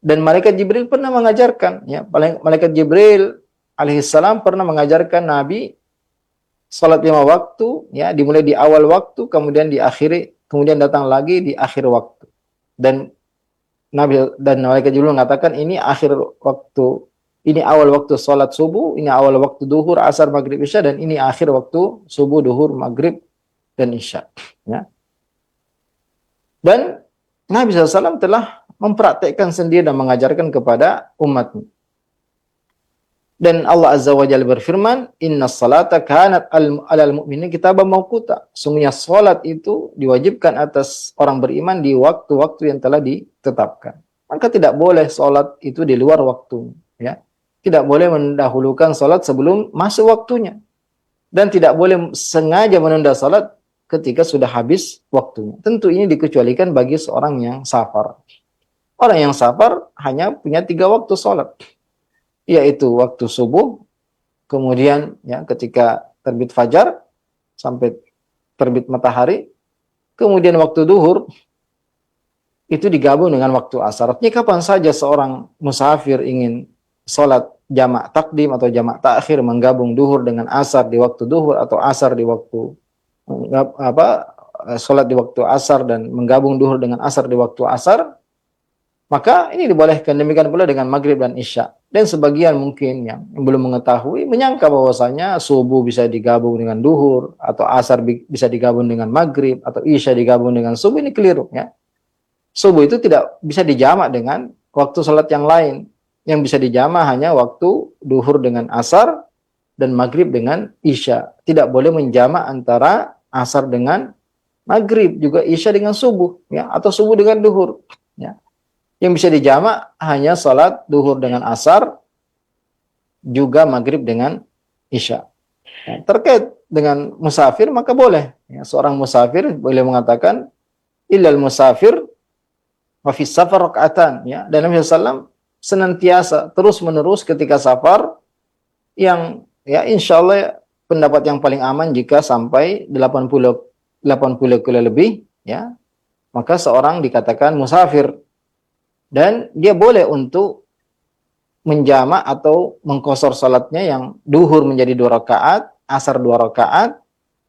Dan malaikat Jibril pernah mengajarkan, ya, malaikat Jibril alaihissalam pernah mengajarkan Nabi salat 5 waktu, ya, dimulai di awal waktu, kemudian diakhiri, kemudian datang lagi di akhir waktu. Dan malaikat Jibril mengatakan ini akhir waktu, ini awal waktu salat subuh, ini awal waktu duhur, asar, maghrib, isya, dan ini akhir waktu subuh, duhur, maghrib, dan isya. Ya. Dan Nabi SAW telah mempraktekkan sendiri dan mengajarkan kepada umatnya. Dan Allah Azza wa Jalla berfirman, "Inna salata kanat alal mu'minin kitaban mawquta." Sungguhnya salat itu diwajibkan atas orang beriman di waktu-waktu yang telah ditetapkan. Maka tidak boleh salat itu di luar waktunya, ya. Tidak boleh mendahulukan salat sebelum masuk waktunya. Dan tidak boleh sengaja menunda salat ketika sudah habis waktunya. Tentu ini dikecualikan bagi seorang yang safar. Orang yang safar hanya punya 3 waktu salat, yaitu waktu subuh, kemudian ya ketika terbit fajar sampai terbit matahari, kemudian waktu duhur itu digabung dengan waktu asar. Artinya kapan saja seorang musafir ingin sholat jamak takdim atau jamak takhir, menggabung duhur dengan asar di waktu duhur atau asar di waktu sholat di waktu asar dan menggabung duhur dengan asar di waktu asar, maka ini dibolehkan. Demikian pula dengan maghrib dan isya. Dan sebagian mungkin yang belum mengetahui menyangka bahwasanya subuh bisa digabung dengan duhur, atau asar bisa digabung dengan maghrib, atau isya digabung dengan subuh. Ini keliru, ya. Subuh itu tidak bisa dijamak dengan waktu salat yang lain. Yang bisa dijamak hanya waktu duhur dengan asar dan maghrib dengan isya. Tidak boleh menjamak antara asar dengan maghrib, juga isya dengan subuh, ya, atau subuh dengan duhur, ya. Yang bisa dijamak hanya salat duhur dengan asar, juga maghrib dengan isya. Ya, terkait dengan musafir maka boleh, ya, seorang musafir boleh mengatakan illal musafir wa fi safar raka'atan, ya. Dan Nabi SAW senantiasa terus menerus ketika safar, yang ya insyaallah pendapat yang paling aman jika sampai 80 kilo lebih, ya, maka seorang dikatakan musafir. Dan dia boleh untuk menjamak atau mengqashar salatnya, yang duhur menjadi 2 rakaat, asar 2 rakaat,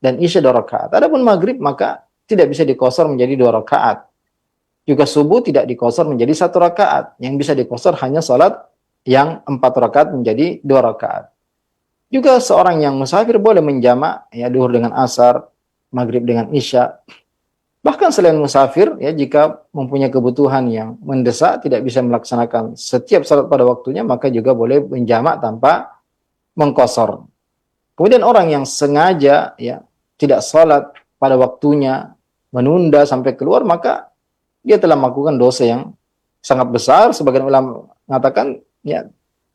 dan isya 2 rakaat. Adapun maghrib maka tidak bisa diqashar menjadi 2 rakaat. Juga subuh tidak diqashar menjadi 1 rakaat. Yang bisa diqashar hanya salat yang 4 rakaat menjadi 2 rakaat. Juga seorang yang musafir boleh menjamak, ya, duhur dengan asar, maghrib dengan isya. Bahkan selain musafir, ya, jika mempunyai kebutuhan yang mendesak, tidak bisa melaksanakan setiap salat pada waktunya, maka juga boleh menjamak tanpa mengqashar. Kemudian orang yang sengaja, ya, tidak salat pada waktunya, menunda sampai keluar, maka dia telah melakukan dosa yang sangat besar. Sebagian ulama mengatakan, ya,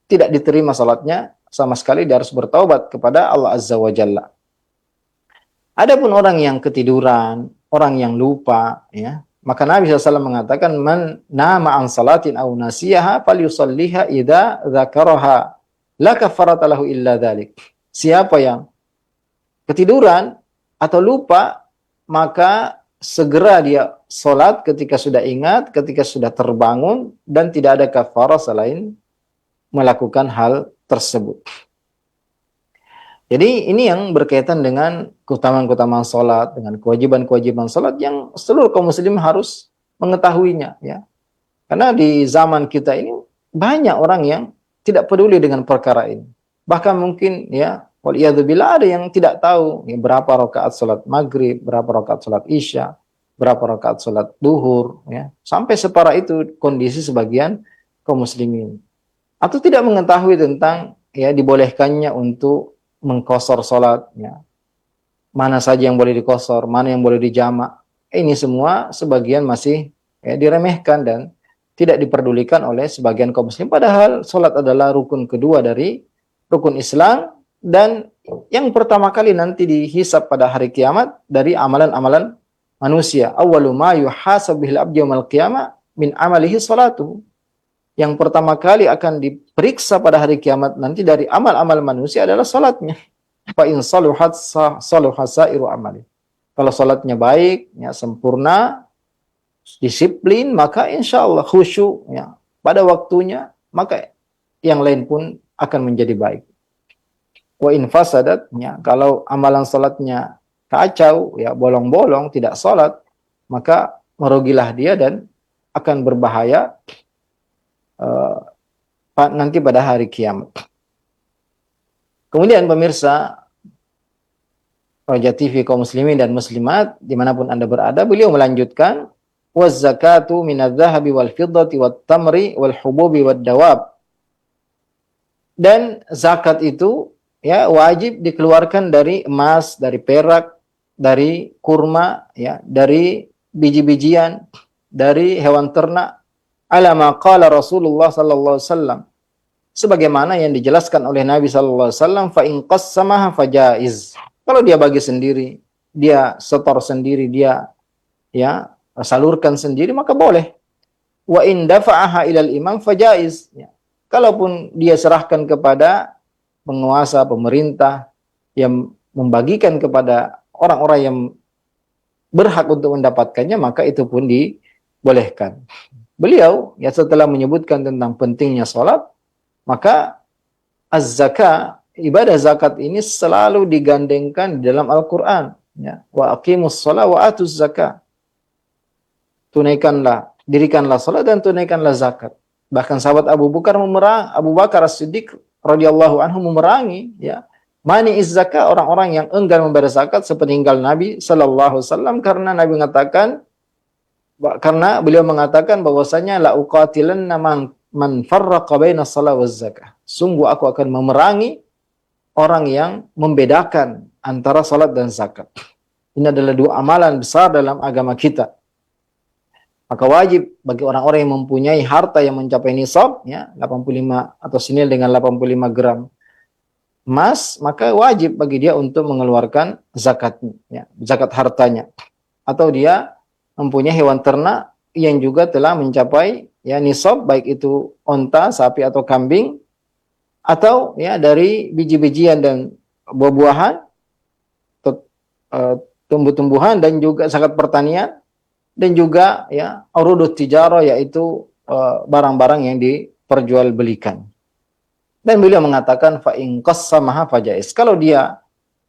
tidak diterima salatnya sama sekali, dia harus bertaubat kepada Allah Azza wa Jalla. Adapun orang yang ketiduran, orang yang lupa, ya, maka Nabi SAW mengatakan, man nama an salatin aw nasiyaha falyusalliha idza dzakaraha la kafarata lahu illa dzalik. Siapa yang ketiduran atau lupa, maka segera dia salat ketika sudah ingat, ketika sudah terbangun, dan tidak ada kafarah selain melakukan hal tersebut. Jadi ini yang berkaitan dengan keutamaan-keutamaan salat, dengan kewajiban-kewajiban salat yang seluruh kaum muslim harus mengetahuinya, ya. Karena di zaman kita ini banyak orang yang tidak peduli dengan perkara ini. Bahkan mungkin, ya, waliyadzubillah, ada yang tidak tahu, ya, berapa rakaat salat maghrib, berapa rakaat salat isya, berapa rakaat salat duhur, ya. Sampai separah itu kondisi sebagian kaum muslimin. Atau tidak mengetahui tentang, ya, dibolehkannya untuk mengqashar salat, ya. Mana saja yang boleh diqashar, mana yang boleh dijamak. Ini semua sebagian masih, ya, diremehkan dan tidak diperdulikan oleh sebagian kaum muslim. Padahal salat adalah rukun kedua dari rukun Islam, dan yang pertama kali nanti dihisab pada hari kiamat dari amalan-amalan manusia. Awwalu ma yuhasabu bihil abdu yaumil qiyamah min amalihi salatuhu. yang pertama kali akan diperiksa pada hari kiamat nanti dari amal-amal manusia adalah salatnya. Fa in saluhat saluha sairu amali. Kalau salatnya baik, ya sempurna, disiplin, maka insya Allah khusyuk, ya pada waktunya, maka yang lain pun akan menjadi baik. Wa in fasadat, ya kalau amalan salatnya kacau, ya bolong-bolong, tidak salat, maka merugilah dia dan akan berbahaya nanti pada hari kiamat. Kemudian pemirsa Roja TV kaum muslimin dan muslimat dimanapun Anda berada, beliau melanjutkan waz zakatu minadz-dzahabi wal fiddati wat tamri wal hububi wad dawab. Dan zakat itu ya wajib dikeluarkan dari emas, dari perak, dari kurma, ya, dari biji-bijian, dari hewan ternak. Ala ma qala Rasulullah sallallahu alaihi wasallam, sebagaimana yang dijelaskan oleh Nabi sallallahu alaihi wasallam, fa in qassamaha fajaiz. Kalau dia bagi sendiri, dia setor sendiri, dia ya salurkan sendiri, maka boleh. Wa in dafa'aha ilal imam fajaiz. Ya. Kalaupun dia serahkan kepada penguasa, pemerintah yang membagikan kepada orang-orang yang berhak untuk mendapatkannya, maka itu pun dibolehkan. Beliau ya setelah menyebutkan tentang pentingnya salat, maka az-zakah, ibadah zakat ini selalu digandengkan di dalam Al-Qur'an, ya. Wa aqimus shalah wa atuz zakah. Tunaikanlah, dirikanlah salat dan tunaikanlah zakat. Bahkan sahabat Abu Bakar As-Siddiq radhiyallahu anhu memerangi ya mani zakah, orang-orang yang enggan membayar zakat sepeninggal Nabi sallallahu alaihi wasallam, karena Nabi mengatakan, karena beliau mengatakan bahwasanya la uqatilanna man farraqa baina shalah waz zakah. Sungguh aku akan memerangi orang yang membedakan antara salat dan zakat. Ini adalah dua amalan besar dalam agama kita. Maka wajib bagi orang-orang yang mempunyai harta yang mencapai nisab, ya 85 atau senilai dengan 85 gram emas, maka wajib bagi dia untuk mengeluarkan zakatnya, ya, zakat hartanya. Atau dia mempunyai hewan ternak yang juga telah mencapai ya nisab, baik itu onta, sapi atau kambing, atau ya dari biji-bijian dan buah-buahan, tumbuh-tumbuhan, dan juga zakat pertanian, dan juga ya urudut tijarah, yaitu barang-barang yang diperjualbelikan. Dan beliau mengatakan fa in qassamaha fajaiz. Kalau dia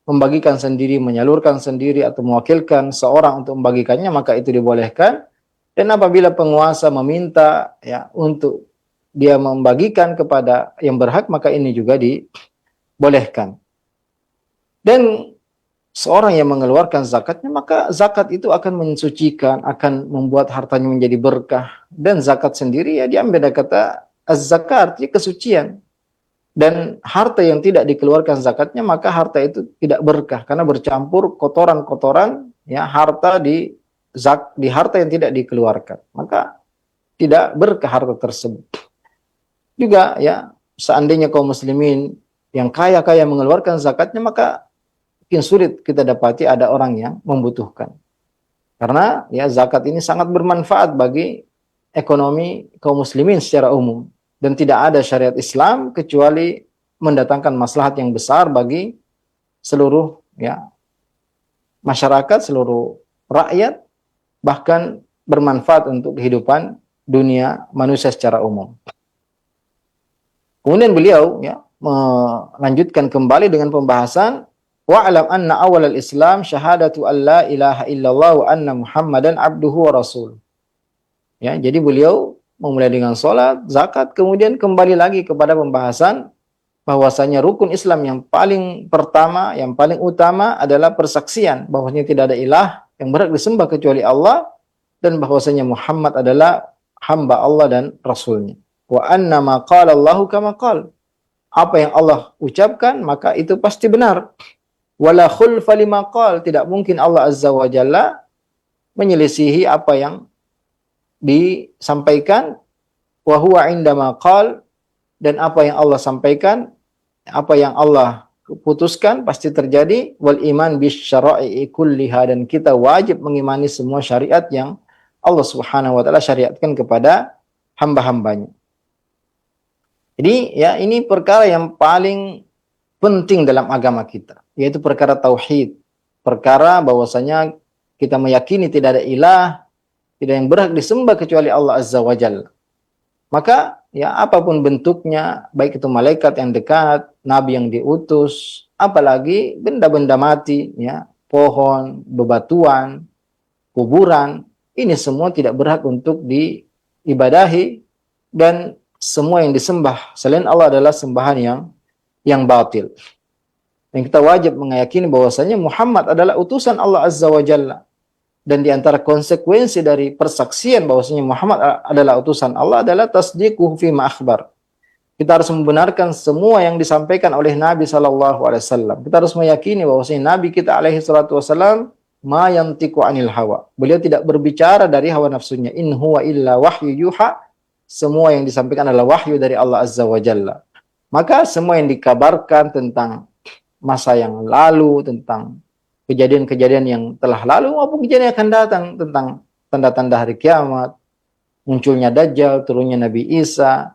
membagikan sendiri, menyalurkan sendiri, atau mewakilkan seorang untuk membagikannya, maka itu dibolehkan. Dan apabila penguasa meminta ya untuk dia membagikan kepada yang berhak, maka ini juga dibolehkan. Dan seorang yang mengeluarkan zakatnya, maka zakat itu akan mensucikan, akan membuat hartanya menjadi berkah. Dan zakat sendiri ya diambil dari kata az-zakat, artinya kesucian. Dan harta yang tidak dikeluarkan zakatnya, maka harta itu tidak berkah karena bercampur kotoran-kotoran ya harta di harta yang tidak dikeluarkan, maka tidak berkah harta tersebut. Juga ya seandainya kaum muslimin yang kaya-kaya mengeluarkan zakatnya, maka mungkin sulit kita dapati ada orang yang membutuhkan. Karena ya zakat ini sangat bermanfaat bagi ekonomi kaum muslimin secara umum. Dan tidak ada syariat Islam kecuali mendatangkan maslahat yang besar bagi seluruh ya masyarakat, seluruh rakyat, bahkan bermanfaat untuk kehidupan dunia manusia secara umum. Kemudian beliau ya melanjutkan kembali dengan pembahasan wa'lam anna awal al-Islam syahadatu an la ilaha illallah wa anna Muhammadan abduhu wa rasul. Ya, jadi beliau memulai dengan sholat, zakat, kemudian kembali lagi kepada pembahasan bahwasanya rukun Islam yang paling pertama, yang paling utama adalah persaksian bahwasanya tidak ada ilah yang berhak disembah kecuali Allah, dan bahwasanya Muhammad adalah hamba Allah dan Rasulnya. Wa anna ma qala Allahu kama qala. Apa yang Allah ucapkan, maka itu pasti benar. Wala khulfa lima qala. Tidak mungkin Allah Azza wa Jalla menyelisihi apa yang disampaikan. Wa huwa indama qala. Dan apa yang Allah sampaikan, apa yang Allah putuskan pasti terjadi. Wal iman bisyara'i kulliha. Dan kita wajib mengimani semua syariat yang Allah Subhanahu wa taala syariatkan kepada hamba-hambanya. Jadi ya ini perkara yang paling penting dalam agama kita, yaitu perkara tauhid. Perkara bahwasanya kita meyakini tidak ada ilah, tidak yang berhak disembah kecuali Allah Azza wa Jalla. Maka ya apapun bentuknya, baik itu malaikat yang dekat, nabi yang diutus, apalagi benda-benda mati, ya, pohon, bebatuan, kuburan, ini semua tidak berhak untuk diibadahi, dan semua yang disembah selain Allah adalah sembahan yang batil. Dan kita wajib meyakini bahwasanya Muhammad adalah utusan Allah Azza wa Jalla. Dan di antara konsekuensi dari persaksian bahwasanya Muhammad adalah utusan Allah adalah tasdiquhu fi ma akhbar. Kita harus membenarkan semua yang disampaikan oleh Nabi SAW. Kita harus meyakini bahwasanya Nabi kita alaihi salatu wasallam ma yantiqu anil hawa. Beliau tidak berbicara dari hawa nafsunya. In huwa illa wahyu yuha. Semua yang disampaikan adalah wahyu dari Allah Azza wa Jalla. Maka semua yang dikabarkan tentang masa yang lalu, tentang kejadian-kejadian yang telah lalu maupun kejadian yang akan datang, tentang tanda-tanda hari kiamat, munculnya Dajjal, turunnya Nabi Isa,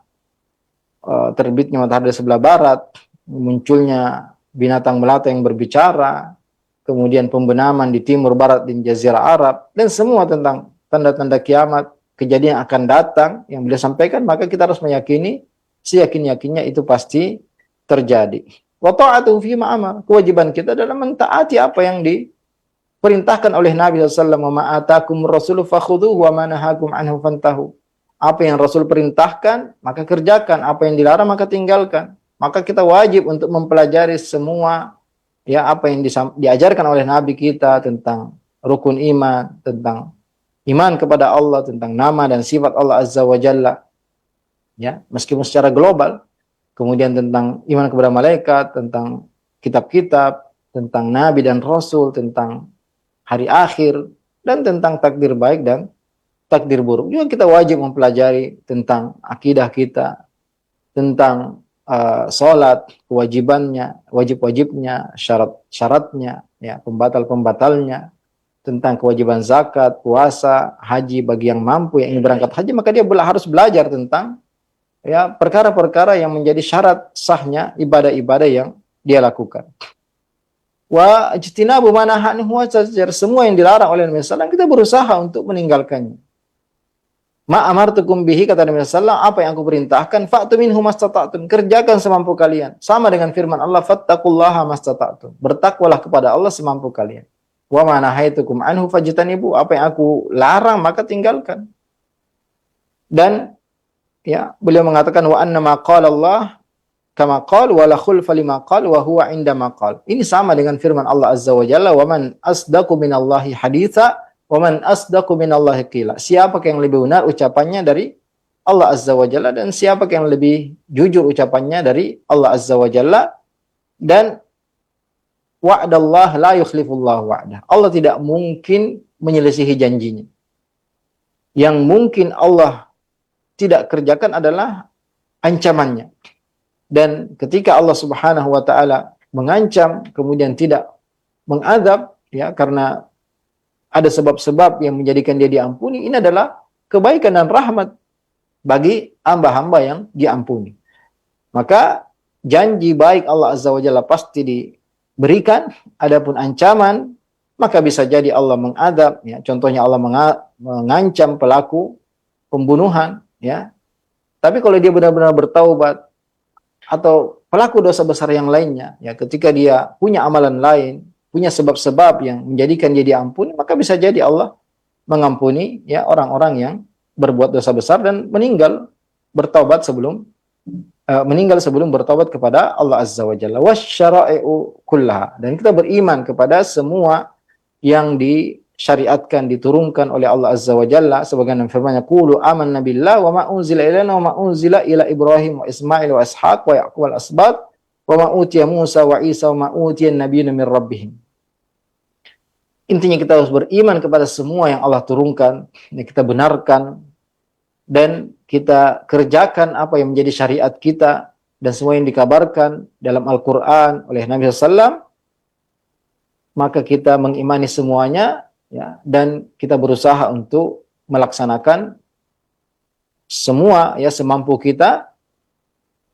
terbitnya matahari di sebelah barat, munculnya binatang melata yang berbicara, kemudian pembenaman di timur barat di Jazirah Arab, dan semua tentang tanda-tanda kiamat, kejadian yang akan datang yang beliau sampaikan, maka kita harus meyakini, seyakin-yakinnya itu pasti terjadi. Wa ta'atuhu fi ma amar. Kewajiban kita adalah mentaati apa yang diperintahkan oleh Nabi SAW. Wa ma atakum rasulu fakhudhuhu wa ma nahakum anhu fantahu. Apa yang Rasul perintahkan, maka kerjakan. Apa yang dilarang, maka tinggalkan. Maka kita wajib untuk mempelajari semua ya apa yang diajarkan oleh Nabi kita tentang rukun iman, tentang iman kepada Allah, tentang nama dan sifat Allah Azza wa Jalla. Ya, meskipun secara global. Kemudian tentang iman kepada malaikat, tentang kitab-kitab, tentang nabi dan rasul, tentang hari akhir, dan tentang takdir baik dan takdir buruk. Juga kita wajib mempelajari tentang akidah kita, tentang sholat, kewajibannya, wajib-wajibnya, syarat-syaratnya, ya, pembatal-pembatalnya, tentang kewajiban zakat, puasa, haji bagi yang mampu yang ingin berangkat haji, maka dia harus belajar tentang ya perkara-perkara yang menjadi syarat sahnya ibadah-ibadah yang dia lakukan. Wa ijtinabu ma nahani huwa zajar, semua yang dilarang oleh Nabi sallallahu kita berusaha untuk meninggalkannya. Ma amartukum bihi, kata Nabi sallallahu, apa yang aku perintahkan, fa'tu minhu mastata'tum, kerjakan semampu kalian. Sama dengan firman Allah, fattaqullaha mastata'tum, bertakwalah kepada Allah semampu kalian. Wa ma nahaitukum anhu fajtanibu, apa yang aku larang maka tinggalkan. Dan ya, beliau mengatakan wa anna ma qala Allah kama qala wa la khulfa lima qala wa huwa inda ma qala. Ini sama dengan firman Allah Azza wa Jalla, wa man asdaqu minallahi haditha wa man asdaqu minallahi qila. Siapa yang lebih benar ucapannya dari Allah Azza wa Jalla, dan siapa yang lebih jujur ucapannya dari Allah Azza wa Jalla. Dan wa'dallah la yukhlifullahu wa'dah. Allah tidak mungkin menyelisihi janjinya. Yang mungkin Allah tidak kerjakan adalah ancamannya. Dan ketika Allah Subhanahu wa taala mengancam kemudian tidak mengadab, ya, karena ada sebab-sebab yang menjadikan dia diampuni, ini adalah kebaikan dan rahmat bagi hamba-hamba yang diampuni. Maka janji baik Allah Azza wa Jalla pasti diberikan, adapun ancaman maka bisa jadi Allah mengadab, ya. Contohnya Allah mengancam pelaku pembunuhan, ya. Tapi kalau dia benar-benar bertaubat, atau pelaku dosa besar yang lainnya, ya, ketika dia punya amalan lain, punya sebab-sebab yang menjadikan dia diampuni, maka bisa jadi Allah mengampuni, ya, orang-orang yang berbuat dosa besar dan meninggal sebelum bertaubat kepada Allah Azza wa Jalla. Wasyara'i'u kullaha, dan kita beriman kepada semua yang disyariatkan, diturunkan oleh Allah Azza wa Jalla, sebagaimana firman-Nya, qulu amanna billahi wa ma unzila ilaina wa ma unzila ila Ibrahim wa Ismail wa Ishaq wa Yaqub wal asbat wa ma utiya Musa wa Isa wa ma utiya an-nabiyyuna min rabbihim. Intinya kita harus beriman kepada semua yang Allah turunkan, yang kita benarkan, dan kita kerjakan apa yang menjadi syariat kita, dan semua yang dikabarkan dalam Al-Quran oleh Nabi SAW, maka kita mengimani semuanya, ya, dan kita berusaha untuk melaksanakan semua, ya, semampu kita,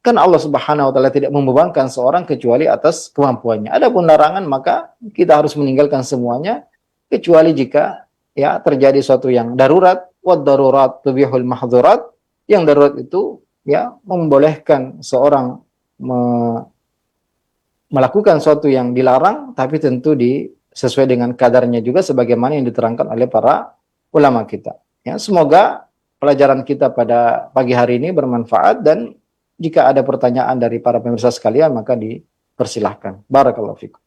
Kan Allah Subhanahu wa taala tidak membebankan seorang kecuali atas kemampuannya. Adapun larangan maka kita harus meninggalkan semuanya kecuali jika ya terjadi suatu yang darurat, wad darurat tubihul mahdzurat. Yang darurat itu ya membolehkan seorang melakukan suatu yang dilarang, tapi tentu sesuai dengan kadarnya juga sebagaimana yang diterangkan oleh para ulama kita. Ya, semoga pelajaran kita pada pagi hari ini bermanfaat, dan jika ada pertanyaan dari para pemirsa sekalian maka dipersilahkan. Barakallahu fikum.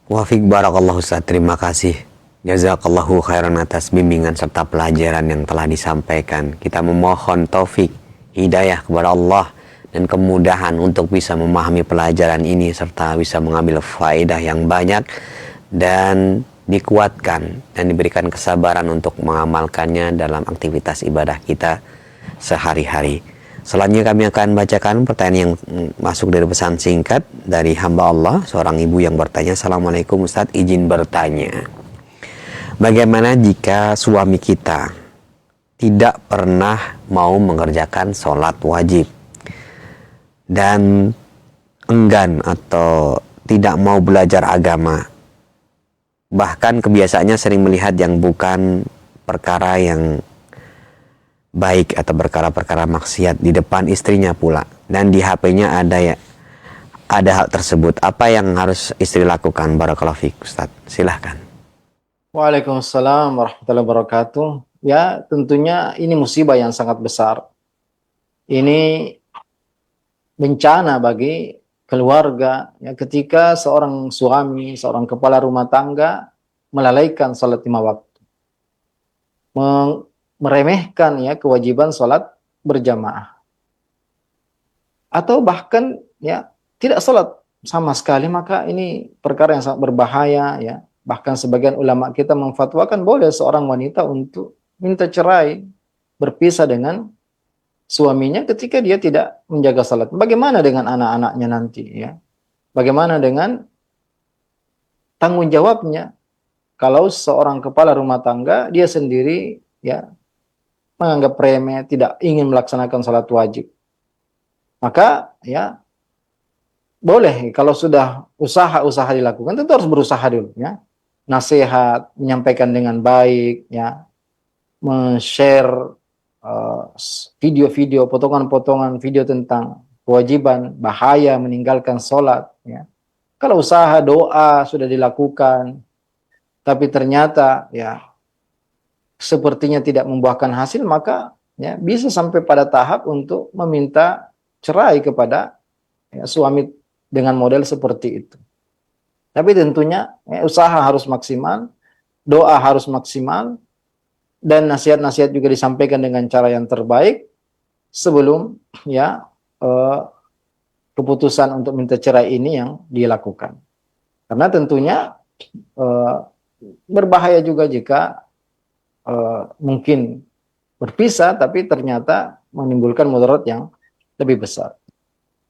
Wafik barakallahu Ustaz, terima kasih. Jazakallahu khairan atas bimbingan serta pelajaran yang telah disampaikan. Kita memohon taufik, hidayah kepada Allah dan kemudahan untuk bisa memahami pelajaran ini serta bisa mengambil faedah yang banyak dan dikuatkan dan diberikan kesabaran untuk mengamalkannya dalam aktivitas ibadah kita sehari-hari. Selanjutnya kami akan bacakan pertanyaan yang masuk dari pesan singkat dari hamba Allah, seorang ibu yang bertanya, Assalamualaikum Ustadz, izin bertanya, bagaimana jika suami kita tidak pernah mau mengerjakan sholat wajib dan enggan atau tidak mau belajar agama, bahkan kebiasaannya sering melihat yang bukan perkara yang baik atau perkara-perkara maksiat di depan istrinya pula, dan di HP-nya ada hal tersebut. Apa yang harus istri lakukan? Barakallahu fiik, Ustaz. Silahkan. Waalaikumsalam warahmatullahi wabarakatuh. Ya, tentunya ini musibah yang sangat besar. Ini bencana bagi keluarga ya, ketika seorang suami, seorang kepala rumah tangga melalaikan salat 5 waktu. Meremehkan ya kewajiban sholat berjamaah, atau bahkan ya tidak sholat sama sekali, maka ini perkara yang sangat berbahaya ya. Bahkan sebagian ulama kita memfatwakan boleh seorang wanita untuk minta cerai, berpisah dengan suaminya ketika dia tidak menjaga sholat. Bagaimana dengan anak-anaknya nanti ya? Bagaimana dengan tanggung jawabnya kalau seorang kepala rumah tangga dia sendiri ya menganggap remeh, tidak ingin melaksanakan salat wajib? Maka ya boleh, kalau sudah usaha dilakukan tentu harus berusaha dulu ya. Nasihat, menyampaikan dengan baik ya, men-share video-video, potongan-potongan video tentang kewajiban bahaya meninggalkan sholat ya. Kalau usaha doa sudah dilakukan tapi ternyata ya sepertinya tidak membuahkan hasil, maka ya bisa sampai pada tahap untuk meminta cerai kepada ya, suami dengan model seperti itu. Tapi tentunya ya, usaha harus maksimal, doa harus maksimal, dan nasihat-nasihat juga disampaikan dengan cara yang terbaik sebelum ya keputusan untuk minta cerai ini yang dilakukan. Karena tentunya berbahaya juga jika mungkin berpisah tapi ternyata menimbulkan mudarat yang lebih besar.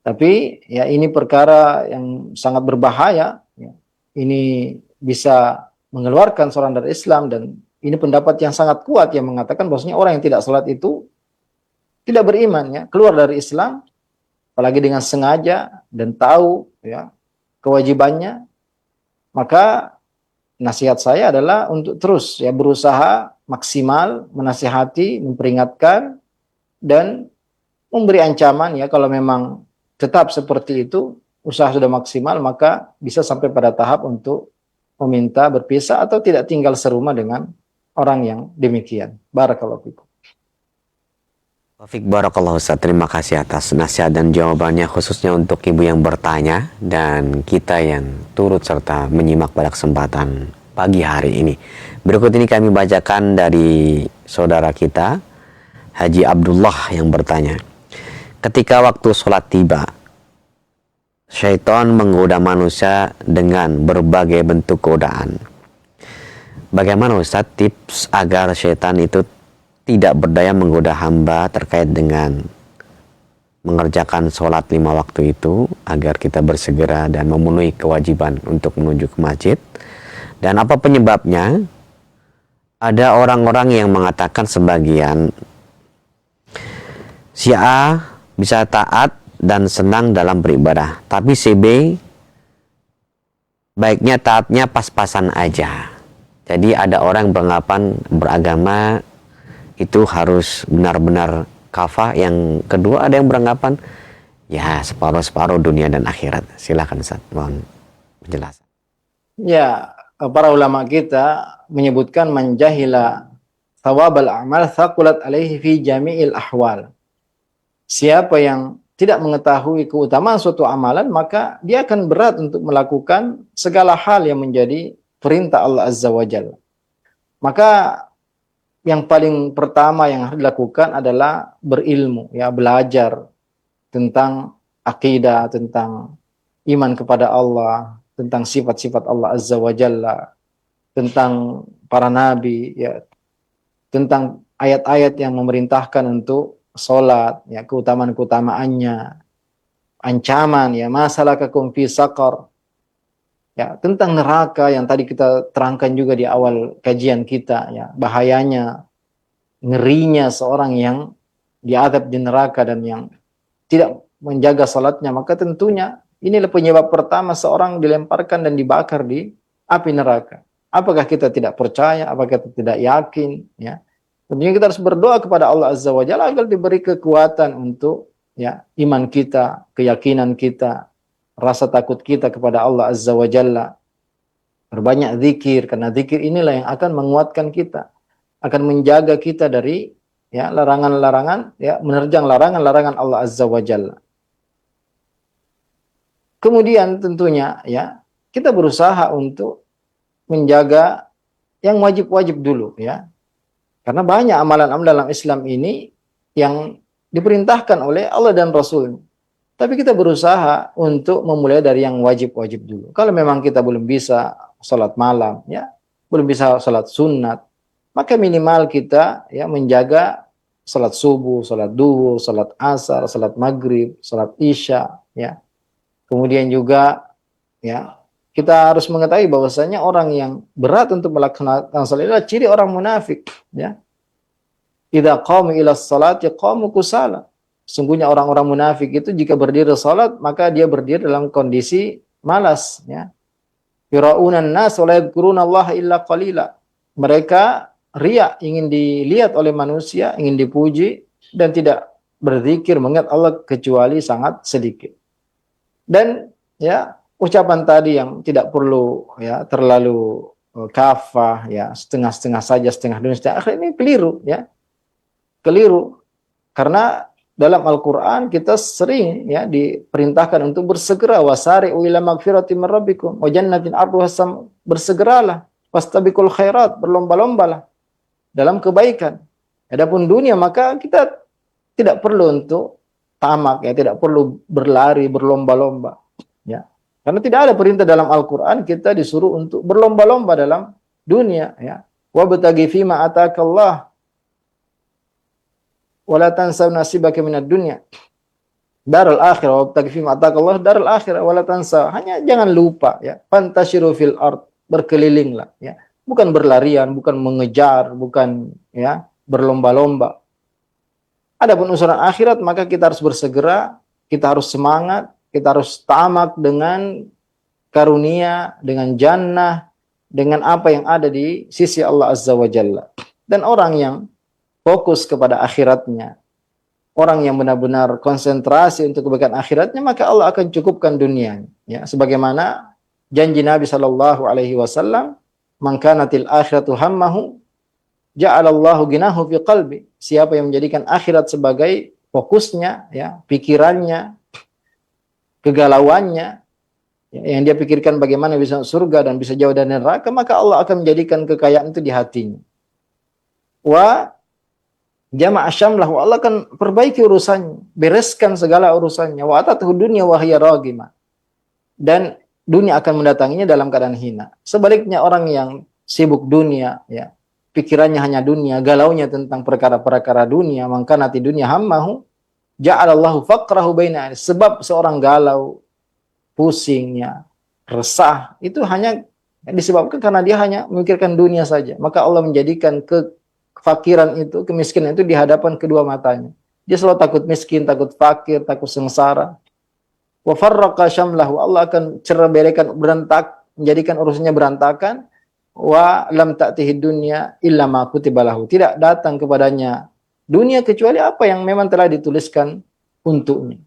Tapi ya ini perkara yang sangat berbahaya ya. Ini bisa mengeluarkan seorang dari Islam, dan ini pendapat yang sangat kuat yang mengatakan bahwasanya orang yang tidak salat itu tidak beriman ya, keluar dari Islam, apalagi dengan sengaja dan tahu ya kewajibannya. Maka nasihat saya adalah untuk terus ya berusaha maksimal menasihati, memperingatkan, dan memberi ancaman ya kalau memang tetap seperti itu, usaha sudah maksimal, maka bisa sampai pada tahap untuk meminta berpisah atau tidak tinggal serumah dengan orang yang demikian. Barakallahu fikum. Wafik barakallahu Ustaz, terima kasih atas nasihat dan jawabannya, khususnya untuk ibu yang bertanya dan kita yang turut serta menyimak pada kesempatan pagi hari ini. Berikut ini kami bacakan dari saudara kita Haji Abdullah yang bertanya, ketika waktu sholat tiba, syaitan menggoda manusia dengan berbagai bentuk godaan. Bagaimana Ustaz tips agar syaitan itu tidak berdaya menggoda hamba terkait dengan mengerjakan sholat 5 waktu itu, agar kita bersegera dan memenuhi kewajiban untuk menuju ke masjid? Dan apa penyebabnya? Ada orang-orang yang mengatakan sebagian, si A bisa taat dan senang dalam beribadah. Tapi si B baiknya taatnya pas-pasan aja. Jadi ada orang beranggapan beragama itu harus benar-benar kafah. Yang kedua ada yang beranggapan ya separuh-separuh dunia dan akhirat. Silakan Ustaz, mohon penjelasan. Ya, para ulama kita menyebutkan man jahila thawabal a'mal thaqulat alaihi fi jami'il ahwal. Siapa yang tidak mengetahui keutamaan suatu amalan, maka dia akan berat untuk melakukan segala hal yang menjadi perintah Allah Azza wa Jalla. Maka yang paling pertama yang harus dilakukan adalah berilmu, ya, belajar tentang akidah, tentang iman kepada Allah, tentang sifat-sifat Allah Azza wa Jalla, tentang para nabi, ya, tentang ayat-ayat yang memerintahkan untuk salat, ya, keutamaan-keutamaannya, ancaman, ya, masalakakum fi saqar, ya, tentang neraka yang tadi kita terangkan juga di awal kajian kita, ya, bahayanya, ngerinya seorang yang diazab di neraka dan yang tidak menjaga salatnya, maka tentunya inilah penyebab pertama seorang dilemparkan dan dibakar di api neraka. Apakah kita tidak percaya? Apakah kita tidak yakin? Ya, tentunya kita harus berdoa kepada Allah Azza wa Jalla agar diberi kekuatan untuk, ya, iman kita, keyakinan kita, rasa takut kita kepada Allah Azza wa Jalla. Berbanyak zikir, karena zikir inilah yang akan menguatkan kita, akan menjaga kita dari, ya, larangan-larangan, ya, menerjang larangan-larangan Allah Azza wa Jalla. Kemudian tentunya, ya, kita berusaha untuk menjaga yang wajib-wajib dulu, ya. Karena banyak amalan-amalan dalam Islam ini yang diperintahkan oleh Allah dan Rasul. Tapi kita berusaha untuk memulai dari yang wajib-wajib dulu. Kalau memang kita belum bisa salat malam, ya, belum bisa salat sunat, maka minimal kita, ya, menjaga salat subuh, salat duhur, salat asar, salat maghrib, salat isya, ya. Kemudian juga, ya, kita harus mengetahui bahwasanya orang yang berat untuk melaksanakan salat adalah ciri orang munafik, ya. Idza qamu ila sholati qamu kusala. Sungguhnya orang-orang munafik itu jika berdiri salat, maka dia berdiri dalam kondisi malas, ya. Yura'unan nas wa la yadhkurunallaha illa qalila. Mereka riya, ingin dilihat oleh manusia, ingin dipuji, dan tidak berzikir mengingat Allah kecuali sangat sedikit. Dan, ya, ucapan tadi yang tidak perlu, ya, terlalu kafah, ya, setengah-setengah saja, setengah dunia, setengah akhirat, ini keliru, ya. Keliru. Karena dalam Al-Quran kita sering, ya, diperintahkan untuk bersegera, wasari'u ila magfiratin min rabbikum wa jannatin arduha bersegeralah, fastabiqul khairat, berlomba-lombalah dalam kebaikan. Adapun dunia, maka kita tidak perlu untuk tamak, ya, tidak perlu berlari, berlomba-lomba, ya. Karena tidak ada perintah dalam Al-Quran kita disuruh untuk berlomba-lomba dalam dunia, ya. Wabtaghi fima atakallah wala tansa nasibaka minad dunya darul akhirah, wabtaghi fima atakallah darul akhirah wala tansa. Hanya jangan lupa, ya, fantashiru fil ard, berkelilinglah, ya. Bukan berlarian, bukan mengejar, bukan, ya, berlomba-lomba. Adapun urusan akhirat, maka kita harus bersegera, kita harus semangat, kita harus tamak dengan karunia, dengan jannah, dengan apa yang ada di sisi Allah Azza wa Jalla. Dan orang yang fokus kepada akhiratnya, orang yang benar-benar konsentrasi untuk kebaikan akhiratnya, maka Allah akan cukupkan dunianya, ya. Sebagaimana janji Nabi sallallahu alaihi wasallam, "Man kanatil akhiratu hammahu, ja'alallahu ginahu fi qalbi." Siapa yang menjadikan akhirat sebagai fokusnya, ya, pikirannya, kegalauannya, ya, yang dia pikirkan bagaimana bisa surga dan bisa jauh dari neraka, maka Allah akan menjadikan kekayaan itu di hatinya. Wa jama'a syamlahu, Allah akan perbaiki urusannya, bereskan segala urusannya. Wa atatuhu dunya wa hiya ragimah, dan dunia akan mendatanginya dalam keadaan hina. Sebaliknya orang yang sibuk dunia, ya, pikirannya hanya dunia, galaunya tentang perkara-perkara dunia, maka nanti dunia hammahu ja'alallahu faqrahu baina, sebab seorang galau, pusingnya, resah, itu hanya disebabkan karena dia hanya memikirkan dunia saja. Maka Allah menjadikan kefakiran itu, kemiskinan itu di hadapan kedua matanya. Dia selalu takut miskin, takut fakir, takut sengsara. Wa farraqa syamlahu, Allah akan cerai-beraikan, berantak, menjadikan urusannya berantakan. Wa lam ta'tihi dunya illa ma kutiba lahu, tidak datang kepadanya dunia kecuali apa yang memang telah dituliskan untuknya.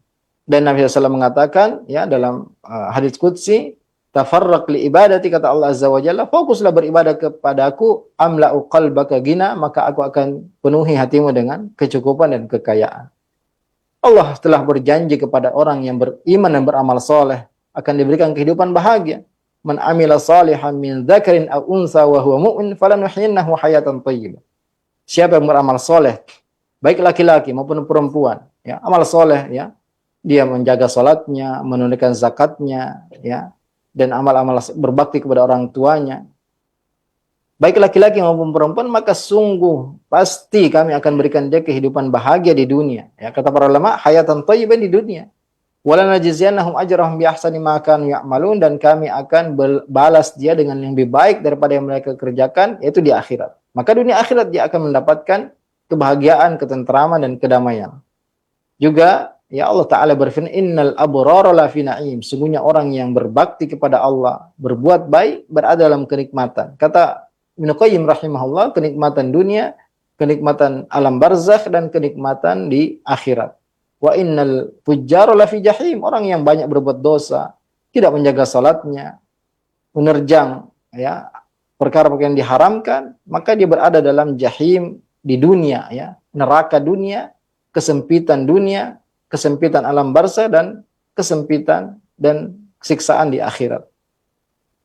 Dan Nabi SAW mengatakan ya dalam hadits qudsi, tafarraq li ibadati, kata Allah Azza wa Jalla, fokuslah beribadah kepadaku, amla'u qalbaka gina, maka aku akan penuhi hatimu dengan kecukupan dan kekayaan. Allah telah berjanji kepada orang yang beriman dan beramal soleh akan diberikan kehidupan bahagia. Man amila salihan min dzakarin aw unsa wa huwa mu'min falanuhyiyannahu hayatan thayyibah. Siapa yang beramal soleh, baik laki-laki maupun perempuan, ya, amal soleh, ya, dia menjaga salatnya, menunaikan zakatnya, ya, dan amal-amal berbakti kepada orang tuanya, baik laki-laki maupun perempuan, maka sungguh pasti kami akan berikan dia kehidupan bahagia di dunia. Ya, kata para ulama, hayatan thayyibah di dunia. Wala najziyannahum ajrahum bi ahsani ma kanu ya'malun, dan kami akan balas dia dengan yang lebih baik daripada yang mereka kerjakan, yaitu di akhirat. Maka dunia akhirat dia akan mendapatkan kebahagiaan, ketentraman dan kedamaian. Juga ya Allah Ta'ala berfirman, innal abrara lafi na'im, sungguhnya orang yang berbakti kepada Allah, berbuat baik, berada dalam kenikmatan. Kata Ibnu Qayyim rahimahullah, kenikmatan dunia, kenikmatan alam barzakh, dan kenikmatan di akhirat. Wa innal fujjara lafi jahim, orang yang banyak berbuat dosa, tidak menjaga salatnya, menerjang ya perkara-perkara yang diharamkan, maka dia berada dalam jahim di dunia, ya, neraka dunia, kesempitan dunia, kesempitan alam barzakh, dan kesempitan dan siksaan di akhirat.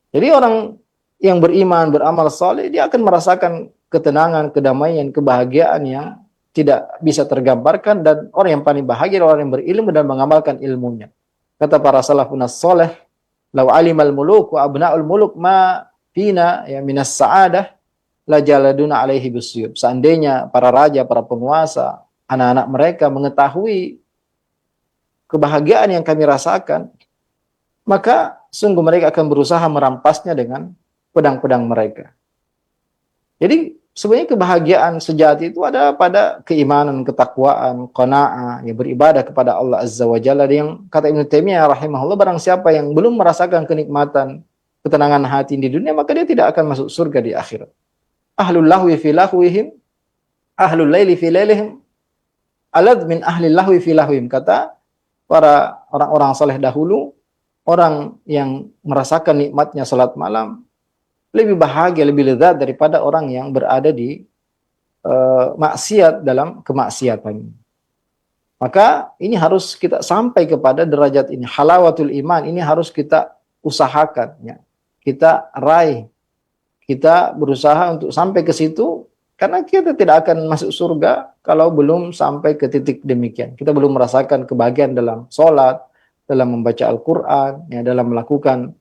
Jadi orang yang beriman, beramal saleh, dia akan merasakan ketenangan, kedamaian, kebahagiaan yang tidak bisa tergambarkan, dan orang yang paling bahagia adalah orang yang berilmu dan mengamalkan ilmunya. Kata para salafun saleh, "Lau alimal muluk wa abnaul muluk ma fina ya minas sa'adah la jaladuna alaihi bisyub." Seandainya para raja, para penguasa, anak-anak mereka mengetahui kebahagiaan yang kami rasakan, maka sungguh mereka akan berusaha merampasnya dengan pedang-pedang mereka. Jadi sebenarnya kebahagiaan sejati itu ada pada keimanan, ketakwaan, qanaah, ya, beribadah kepada Allah Azza wa Jalla. Yang kata Ibnu Taimiyah rahimahullah, barang siapa yang belum merasakan kenikmatan, ketenangan hati di dunia, maka dia tidak akan masuk surga di akhirat. Ahlul lahwi fi lahwihim, ahlul laili fi lailihim, alad min ahlil lahwi fi lahwihim. Kata para orang-orang saleh dahulu, orang yang merasakan nikmatnya salat malam lebih bahagia, lebih lezat daripada orang yang berada di maksiat dalam kemaksiatan. Maka ini harus kita sampai kepada derajat ini, halawatul iman, ini harus kita usahakan, ya. Kita raih, kita berusaha untuk sampai ke situ, karena kita tidak akan masuk surga kalau belum sampai ke titik demikian. Kita belum merasakan kebahagiaan dalam sholat, dalam membaca Al-Quran, ya, dalam melakukan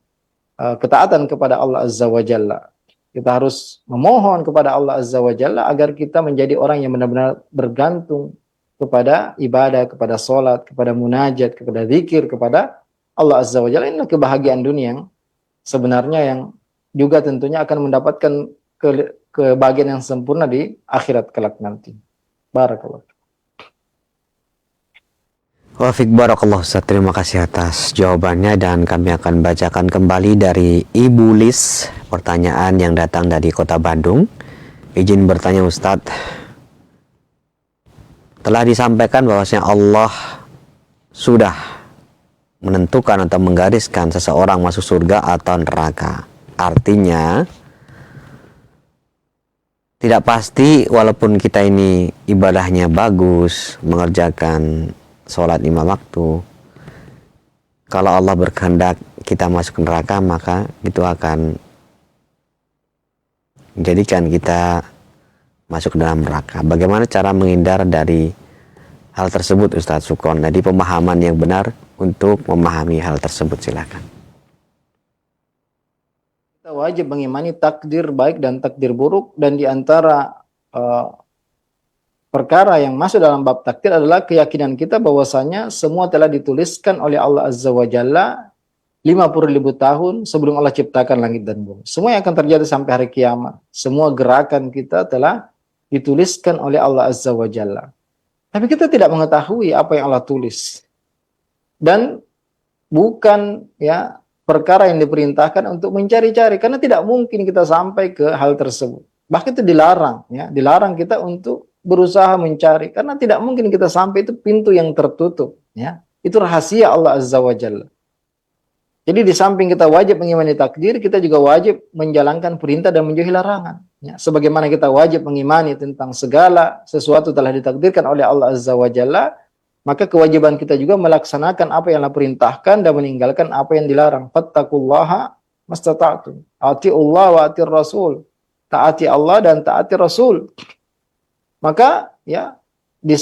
ketaatan kepada Allah Azza wa Jalla. Kita harus memohon kepada Allah Azza wa Jalla agar kita menjadi orang yang benar-benar bergantung kepada ibadah, kepada sholat, kepada munajat, kepada zikir, kepada Allah Azza wa Jalla. Inilah kebahagiaan dunia yang sebenarnya, yang juga tentunya akan mendapatkan kebahagiaan yang sempurna di akhirat kelak nanti. Barakallah. Wafik barakallah Ustaz, terima kasih atas jawabannya, dan kami akan bacakan kembali dari Ibu Lis, pertanyaan yang datang dari Kota Bandung. Izin bertanya Ustaz, telah disampaikan bahwasanya Allah sudah menentukan atau menggariskan seseorang masuk surga atau neraka. Artinya tidak pasti, walaupun kita ini ibadahnya bagus, mengerjakan sholat 5 waktu, kalau Allah berkehendak kita masuk neraka, maka itu akan menjadikan kita masuk ke dalam neraka. Bagaimana cara menghindar dari hal tersebut Ustaz Sukron? Jadi pemahaman yang benar untuk memahami hal tersebut, silakan. Kita wajib mengimani takdir baik dan takdir buruk, dan di antara perkara yang masuk dalam bab takdir adalah keyakinan kita bahwasanya semua telah dituliskan oleh Allah Azza wa Jalla 50.000 tahun sebelum Allah ciptakan langit dan bumi. Semua yang akan terjadi sampai hari kiamat, semua gerakan kita telah dituliskan oleh Allah Azza wa Jalla. Tapi kita tidak mengetahui apa yang Allah tulis. Dan bukan ya perkara yang diperintahkan untuk mencari-cari, karena tidak mungkin kita sampai ke hal tersebut. Bahkan itu dilarang, ya, dilarang kita untuk berusaha mencari, karena tidak mungkin kita sampai, itu pintu yang tertutup, ya. Itu rahasia Allah Azza wa Jalla. Jadi di samping kita wajib mengimani takdir, kita juga wajib menjalankan perintah dan menjauhi larangan. Ya, sebagaimana kita wajib mengimani tentang segala sesuatu telah ditakdirkan oleh Allah Azza wa Jalla, maka kewajiban kita juga melaksanakan apa yang Allah perintahkan dan meninggalkan apa yang dilarang. Fattaqullaha mastata'tum. Ati'ullah wa ati'ir rasul. Taati Allah dan taati Rasul. Maka ya di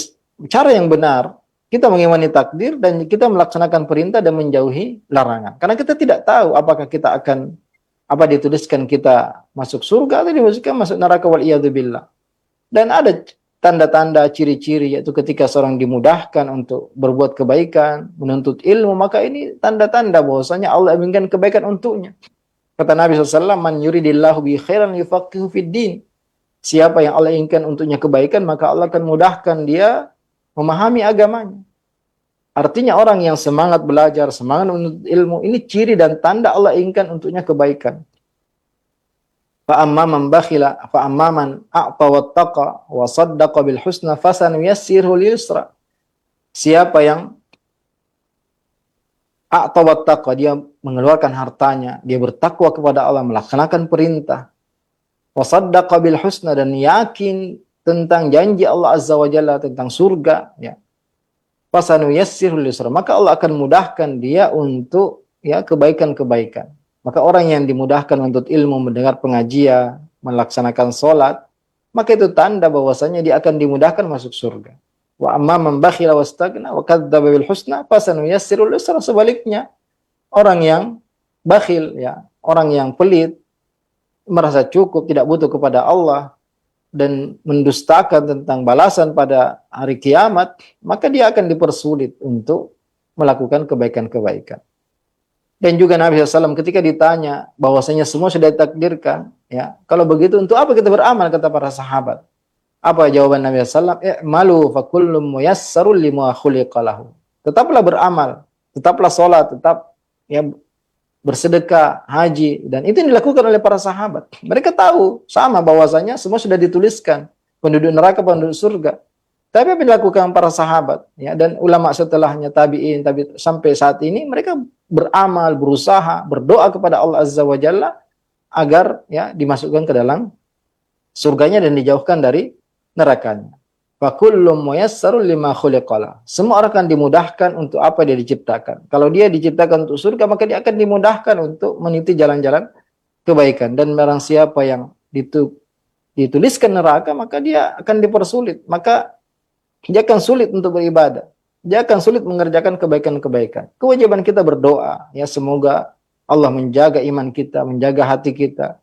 cara yang benar kita mengimani takdir dan kita melaksanakan perintah dan menjauhi larangan. Karena kita tidak tahu apakah kita akan, apa dituliskan kita masuk surga atau dimasukkan masuk neraka, wal iyadzubillah. Dan ada tanda-tanda ciri-ciri, yaitu ketika seorang dimudahkan untuk berbuat kebaikan, menuntut ilmu, maka ini tanda-tanda bahwasanya Allah inginkan kebaikan untuknya. Kata Nabi SAW, man yuridillahu bi khairan yufaqihu fid din. Siapa yang Allah inginkan untuknya kebaikan, maka Allah akan mudahkan dia memahami agamanya. Artinya orang yang semangat belajar, semangat menuntut ilmu, ini ciri dan tanda Allah inginkan untuknya kebaikan. Fa'amma man bakhila, fa'amma man a'ta wattaqa wa saddaqa bil husna fasanuyassirhu lil yusra. Siapa yang a'ta wattaqa, dia mengeluarkan hartanya, dia bertakwa kepada Allah, melaksanakan perintah, wa saddaqa bil husna, dan yakin tentang janji Allah Azza wa Jalla tentang surga, ya. Fasanuyassirul yusra, maka Allah akan mudahkan dia untuk ya kebaikan-kebaikan. Maka orang yang dimudahkan untuk ilmu, mendengar pengajian, melaksanakan sholat, maka itu tanda bahwasanya dia akan dimudahkan masuk surga. Wa amma man bakhila wastaghna wa kadzdzaba bil husna fasanuyassirul yusra. Sebaliknya, orang yang bakhil, ya, orang yang pelit, merasa cukup, tidak butuh kepada Allah, dan mendustakan tentang balasan pada hari kiamat, maka dia akan dipersulit untuk melakukan kebaikan-kebaikan. Dan juga Nabi SAW ketika ditanya bahwasanya semua sudah ditakdirkan, ya, kalau begitu untuk apa kita beramal, kata para sahabat. Apa jawaban Nabi SAW? I'malu fa kullum muyassarul lima khuliqa lahu. Tetaplah beramal, tetaplah sholat, tetap ya bersedekah, haji, dan itu yang dilakukan oleh para sahabat. Mereka tahu sama bahwasanya semua sudah dituliskan, penduduk neraka, penduduk surga. Tapi apa yang dilakukan para sahabat, ya, dan ulama setelahnya, tabi'in, sampai saat ini mereka beramal, berusaha, berdoa kepada Allah Azza wa Jalla agar ya dimasukkan ke dalam surganya dan dijauhkan dari nerakanya. Fa kullum muyassarul lima khuliqala. Semua orang akan dimudahkan untuk apa dia diciptakan. Kalau dia diciptakan untuk surga, maka dia akan dimudahkan untuk meniti jalan-jalan kebaikan. Dan barang siapa yang dituliskan neraka, maka dia akan dipersulit. Maka dia akan sulit untuk beribadah. Dia akan sulit mengerjakan kebaikan-kebaikan. Kewajiban kita berdoa, ya, semoga Allah menjaga iman kita, menjaga hati kita,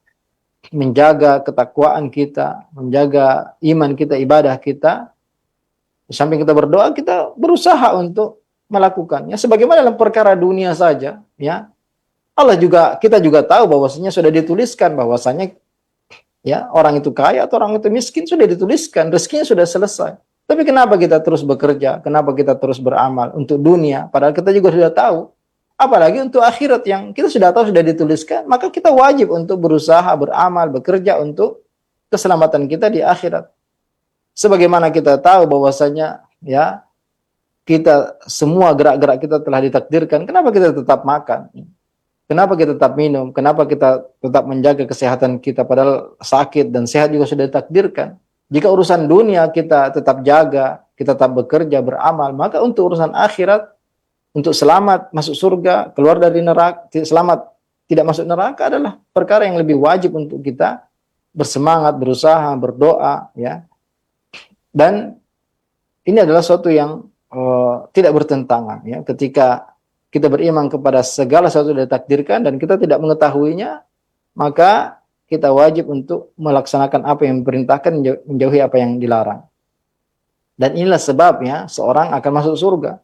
menjaga ketakwaan kita, menjaga iman kita, ibadah kita. Di samping kita berdoa, kita berusaha untuk melakukannya. Sebagaimana dalam perkara dunia saja, ya, kita juga tahu bahwasanya sudah dituliskan bahwasanya ya orang itu kaya atau orang itu miskin sudah dituliskan, rezekinya sudah selesai. Tapi kenapa kita terus bekerja? Kenapa kita terus beramal untuk dunia? Padahal kita juga sudah tahu. Apalagi untuk akhirat yang kita sudah tahu sudah dituliskan, maka kita wajib untuk berusaha, beramal, bekerja untuk keselamatan kita di akhirat. Sebagaimana kita tahu bahwasanya ya kita semua gerak-gerak kita telah ditakdirkan, kenapa kita tetap makan? Kenapa kita tetap minum? Kenapa kita tetap menjaga kesehatan kita padahal sakit dan sehat juga sudah ditakdirkan? Jika urusan dunia kita tetap jaga, kita tetap bekerja, beramal, maka untuk urusan akhirat, untuk selamat masuk surga, keluar dari neraka, selamat tidak masuk neraka adalah perkara yang lebih wajib untuk kita bersemangat, berusaha, berdoa, ya. Dan ini adalah sesuatu yang tidak bertentangan, ya. Ketika kita beriman kepada segala sesuatu yang ditakdirkan dan kita tidak mengetahuinya, maka kita wajib untuk melaksanakan apa yang diperintahkan, menjauhi apa yang dilarang. Dan inilah sebabnya seorang akan masuk surga.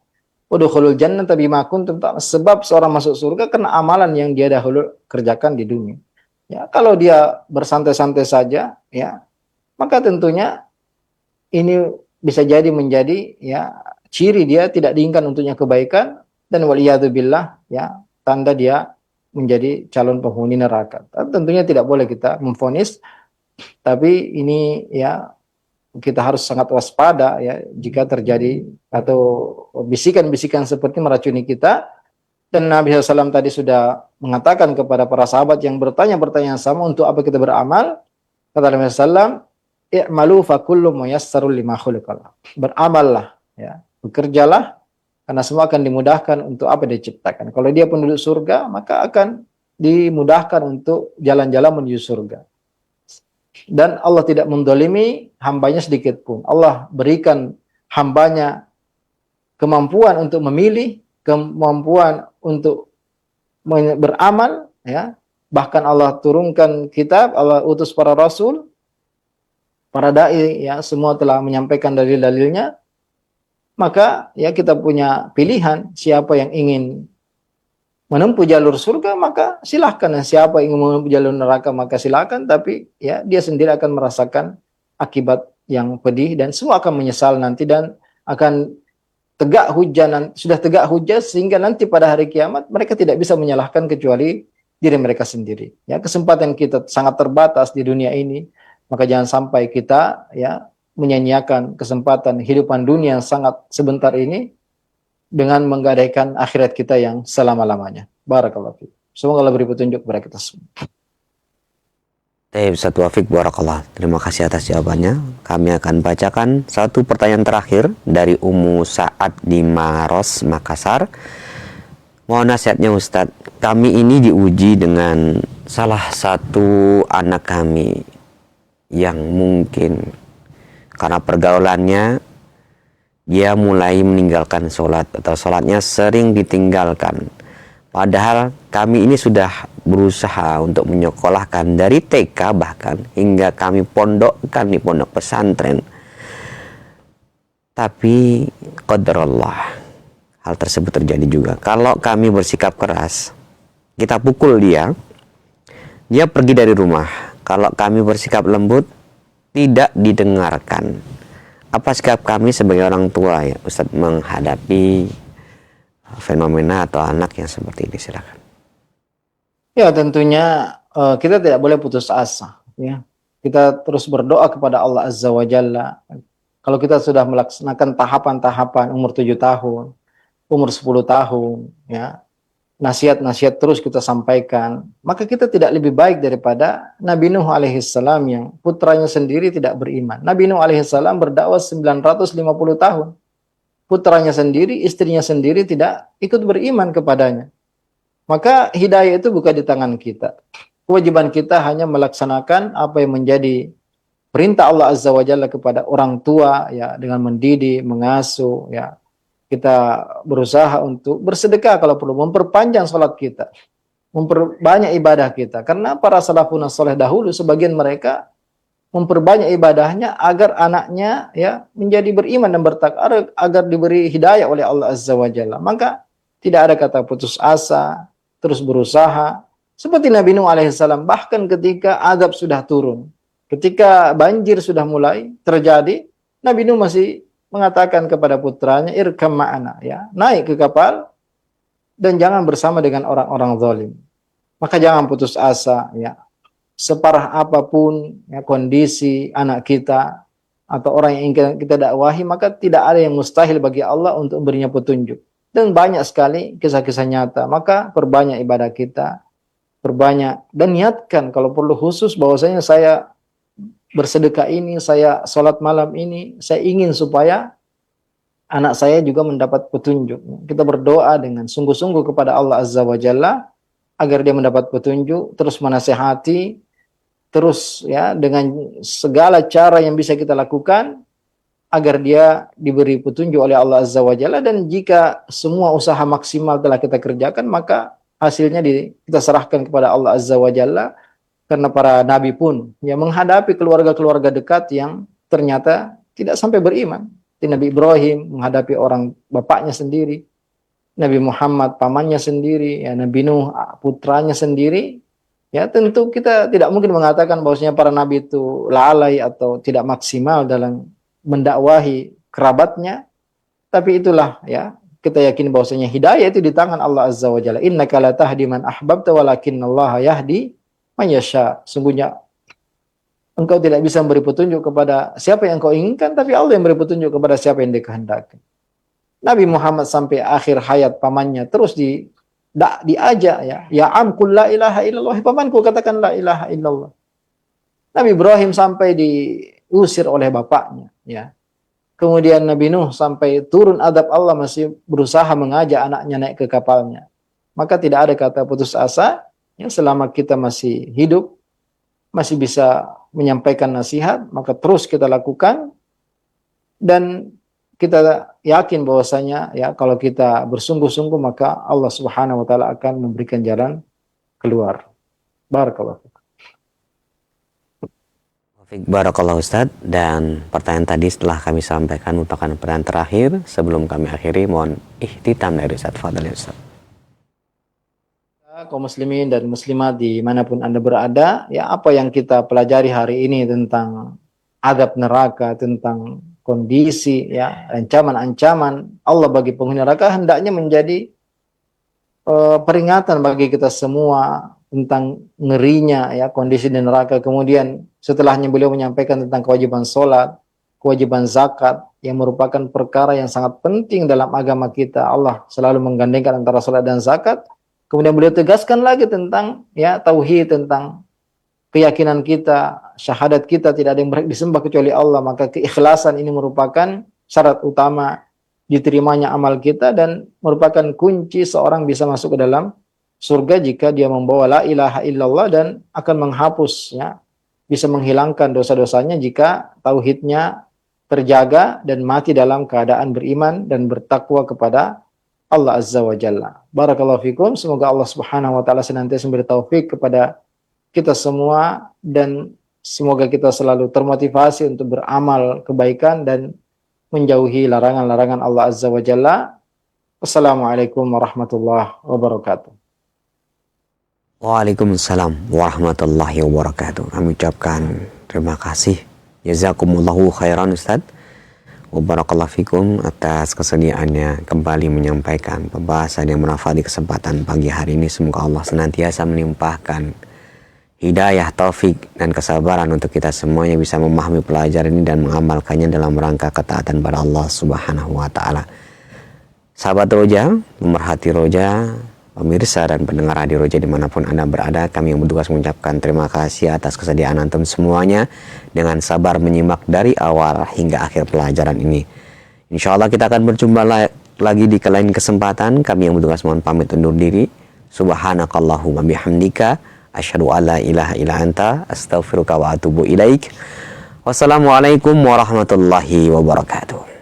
Udkhulul jannata bima kuntum ta'malun. Sebab seorang masuk surga karena amalan yang dia dahulu kerjakan di dunia. Ya, kalau dia bersantai-santai saja, ya, maka tentunya ini bisa jadi menjadi ya ciri dia tidak diinginkan untuknya kebaikan, dan waliyadzubillah ya tanda dia menjadi calon penghuni neraka. Tentunya tidak boleh kita memvonis, tapi ini ya kita harus sangat waspada ya jika terjadi atau bisikan-bisikan seperti meracuni kita. Dan Nabi SAW tadi sudah mengatakan kepada para sahabat yang bertanya pertanyaan sama, untuk apa kita beramal? Kata Nabi SAW, i'malu fa kullu muyassarul lima khuliqalah. Beramallah ya, bekerjalah karena semua akan dimudahkan untuk apa diciptakan. Kalau dia penduduk surga, maka akan dimudahkan untuk jalan-jalan menuju surga. Dan Allah tidak mendolimi hambanya sedikit pun. Allah berikan hambanya kemampuan untuk memilih, kemampuan untuk beramal, ya. Bahkan Allah turunkan kitab, Allah utus para rasul, para dai, ya, semua telah menyampaikan dalil-dalilnya. Maka ya kita punya pilihan, siapa yang ingin menempuh jalur surga maka silahkan, dan siapa yang ingin menempuh jalur neraka maka silahkan, tapi ya dia sendiri akan merasakan akibat yang pedih dan semua akan menyesal nanti, dan akan tegak hujah, sudah tegak hujah sehingga nanti pada hari kiamat mereka tidak bisa menyalahkan kecuali diri mereka sendiri. Ya, kesempatan kita sangat terbatas di dunia ini, maka jangan sampai kita ya menyanyiakan kesempatan kehidupan dunia yang sangat sebentar ini dengan menggadaikan akhirat kita yang selama-lamanya. Barakallahu fiik. Semoga Allah beri petunjuk kepada kita semua. Ustaz Taufik, barakallah. Terima kasih atas jawabannya. Kami akan bacakan satu pertanyaan terakhir dari Ummu Sa'ad di Maros, Makassar. Mohon nasihatnya Ustadz. Kami ini diuji dengan salah satu anak kami yang mungkin karena pergaulannya dia mulai meninggalkan sholat atau sholatnya sering ditinggalkan. Padahal kami ini sudah berusaha untuk menyekolahkan dari TK bahkan hingga kami pondokkan di pondok pesantren. Tapi qadarullah, hal tersebut terjadi juga. Kalau kami bersikap keras, kita pukul dia pergi dari rumah. Kalau kami bersikap lembut, tidak didengarkan. Apa sikap kami sebagai orang tua ya Ustadz menghadapi fenomena atau anak yang seperti ini? Silakan. Ya tentunya kita tidak boleh putus asa ya. Kita terus berdoa kepada Allah Azza wa Jalla. Kalau kita sudah melaksanakan tahapan-tahapan umur 7 tahun, umur 10 tahun ya, nasihat-nasihat terus kita sampaikan, maka kita tidak lebih baik daripada Nabi Nuh alaihissalam yang putranya sendiri tidak beriman. Nabi Nuh alaihissalam berdakwah 950 tahun. Putranya sendiri, istrinya sendiri tidak ikut beriman kepadanya. Maka hidayah itu bukan di tangan kita. Kewajiban kita hanya melaksanakan apa yang menjadi perintah Allah Azza wa Jalla kepada orang tua ya, dengan mendidik, mengasuh ya. Kita berusaha untuk bersedekah kalau perlu, memperpanjang sholat kita, memperbanyak ibadah kita. Karena para salafun saleh dahulu, sebagian mereka memperbanyak ibadahnya agar anaknya ya menjadi beriman dan bertakwa, agar diberi hidayah oleh Allah Azza wa Jalla. Maka tidak ada kata putus asa, terus berusaha. Seperti Nabi Nuh alaihissalam, bahkan ketika azab sudah turun, ketika banjir sudah mulai terjadi, Nabi Nuh masih mengatakan kepada putranya, irkam ma'ana, ya, naik ke kapal dan jangan bersama dengan orang-orang zalim. Maka jangan putus asa ya. Separah apapun ya kondisi anak kita atau orang yang ingin kita dakwahi, maka tidak ada yang mustahil bagi Allah untuk berinya petunjuk. Dan banyak sekali kisah-kisah nyata. Maka perbanyak ibadah kita, perbanyak dan niatkan kalau perlu khusus bahwasanya saya bersedekah ini, saya sholat malam ini, saya ingin supaya anak saya juga mendapat petunjuk. Kita berdoa dengan sungguh-sungguh kepada Allah Azza wa Jalla agar dia mendapat petunjuk, terus menasehati, terus ya dengan segala cara yang bisa kita lakukan agar dia diberi petunjuk oleh Allah Azza wa Jalla. Dan jika semua usaha maksimal telah kita kerjakan, maka hasilnya kita serahkan kepada Allah Azza wa Jalla. Karena para nabi pun yang menghadapi keluarga-keluarga dekat yang ternyata tidak sampai beriman. Nabi Ibrahim menghadapi orang bapaknya sendiri, Nabi Muhammad pamannya sendiri, ya, Nabi Nuh putranya sendiri. Ya tentu kita tidak mungkin mengatakan bahwasanya para nabi itu lalai atau tidak maksimal dalam mendakwahi kerabatnya. Tapi itulah ya, kita yakin bahwasanya hidayah itu di tangan Allah Azza wa Jalla. Innaka la tahdi man ahbabta walakinnallaha yahdi man yasha. Sungguhnya engkau tidak bisa memberi petunjuk kepada siapa yang kau inginkan, tapi Allah yang memberi petunjuk kepada siapa yang dikehendaki. Nabi Muhammad sampai akhir hayat pamannya terus diajak ya am qul la ilaha illallah, pamanku katakan la ilaha illallah. Nabi Ibrahim sampai diusir oleh bapaknya ya. Kemudian Nabi Nuh sampai turun adab Allah masih berusaha mengajak anaknya naik ke kapalnya. Maka tidak ada kata putus asa ya, selama kita masih hidup, masih bisa menyampaikan nasihat, maka terus kita lakukan. Dan kita yakin bahwasanya ya, kalau kita bersungguh-sungguh maka Allah Subhanahu wa taala akan memberikan jalan keluar. Barakallahu. Barakallahu Ustaz. Dan pertanyaan tadi setelah kami sampaikan merupakan pertanyaan terakhir. Sebelum kami akhiri, mohon ihtitam dari Ustaz. Fadhil Ustaz. Kaum muslimin dan muslimat dimanapun Anda berada, ya apa yang kita pelajari hari ini tentang adab neraka, tentang kondisi ya ancaman-ancaman Allah bagi penghuni neraka, hendaknya menjadi peringatan bagi kita semua tentang ngerinya ya kondisi di neraka. Kemudian setelahnya beliau menyampaikan tentang kewajiban sholat, kewajiban zakat yang merupakan perkara yang sangat penting dalam agama kita. Allah selalu menggandengkan antara sholat dan zakat. Kemudian beliau tegaskan lagi tentang ya tauhid, tentang keyakinan kita, syahadat kita tidak ada yang berhak disembah kecuali Allah. Maka keikhlasan ini merupakan syarat utama diterimanya amal kita dan merupakan kunci seorang bisa masuk ke dalam surga jika dia membawa la ilaha illallah, dan akan menghapus ya, bisa menghilangkan dosa-dosanya jika tauhidnya terjaga dan mati dalam keadaan beriman dan bertakwa kepada Allah Azza wa Jalla. Barakallahu fikum. Semoga Allah Subhanahu wa taala senantiasa memberi taufik kepada kita semua, dan semoga kita selalu termotivasi untuk beramal kebaikan dan menjauhi larangan-larangan Allah Azza wa Jalla. Wassalamualaikum warahmatullahi wabarakatuh. Waalaikumsalam warahmatullahi wabarakatuh. Kami ucapkan terima kasih. Jazakumullahu khairan Ustaz. Wabarakallahu fikum atas kesediaannya kembali menyampaikan pembahasan yang manfaat di kesempatan pagi hari ini. Semoga Allah senantiasa melimpahkan hidayah, taufik, dan kesabaran untuk kita semuanya bisa memahami pelajaran ini dan mengamalkannya dalam rangka ketaatan pada Allah Subhanahu wa taala. Sahabat Roja, pemerhati Roja, pemirsa dan pendengar Radio Roja dimanapun Anda berada, kami yang bertugas mengucapkan terima kasih atas kesediaan antum semuanya dengan sabar menyimak dari awal hingga akhir pelajaran ini. Insya Allah kita akan berjumpa lagi di lain kesempatan. Kami yang bertugas mohon pamit undur diri. Subhanakallahumma bihamdika asyhadu alla ilaha illa anta astaghfiruka wa atubu ilaik. Wassalamualaikum warahmatullahi wabarakatuh.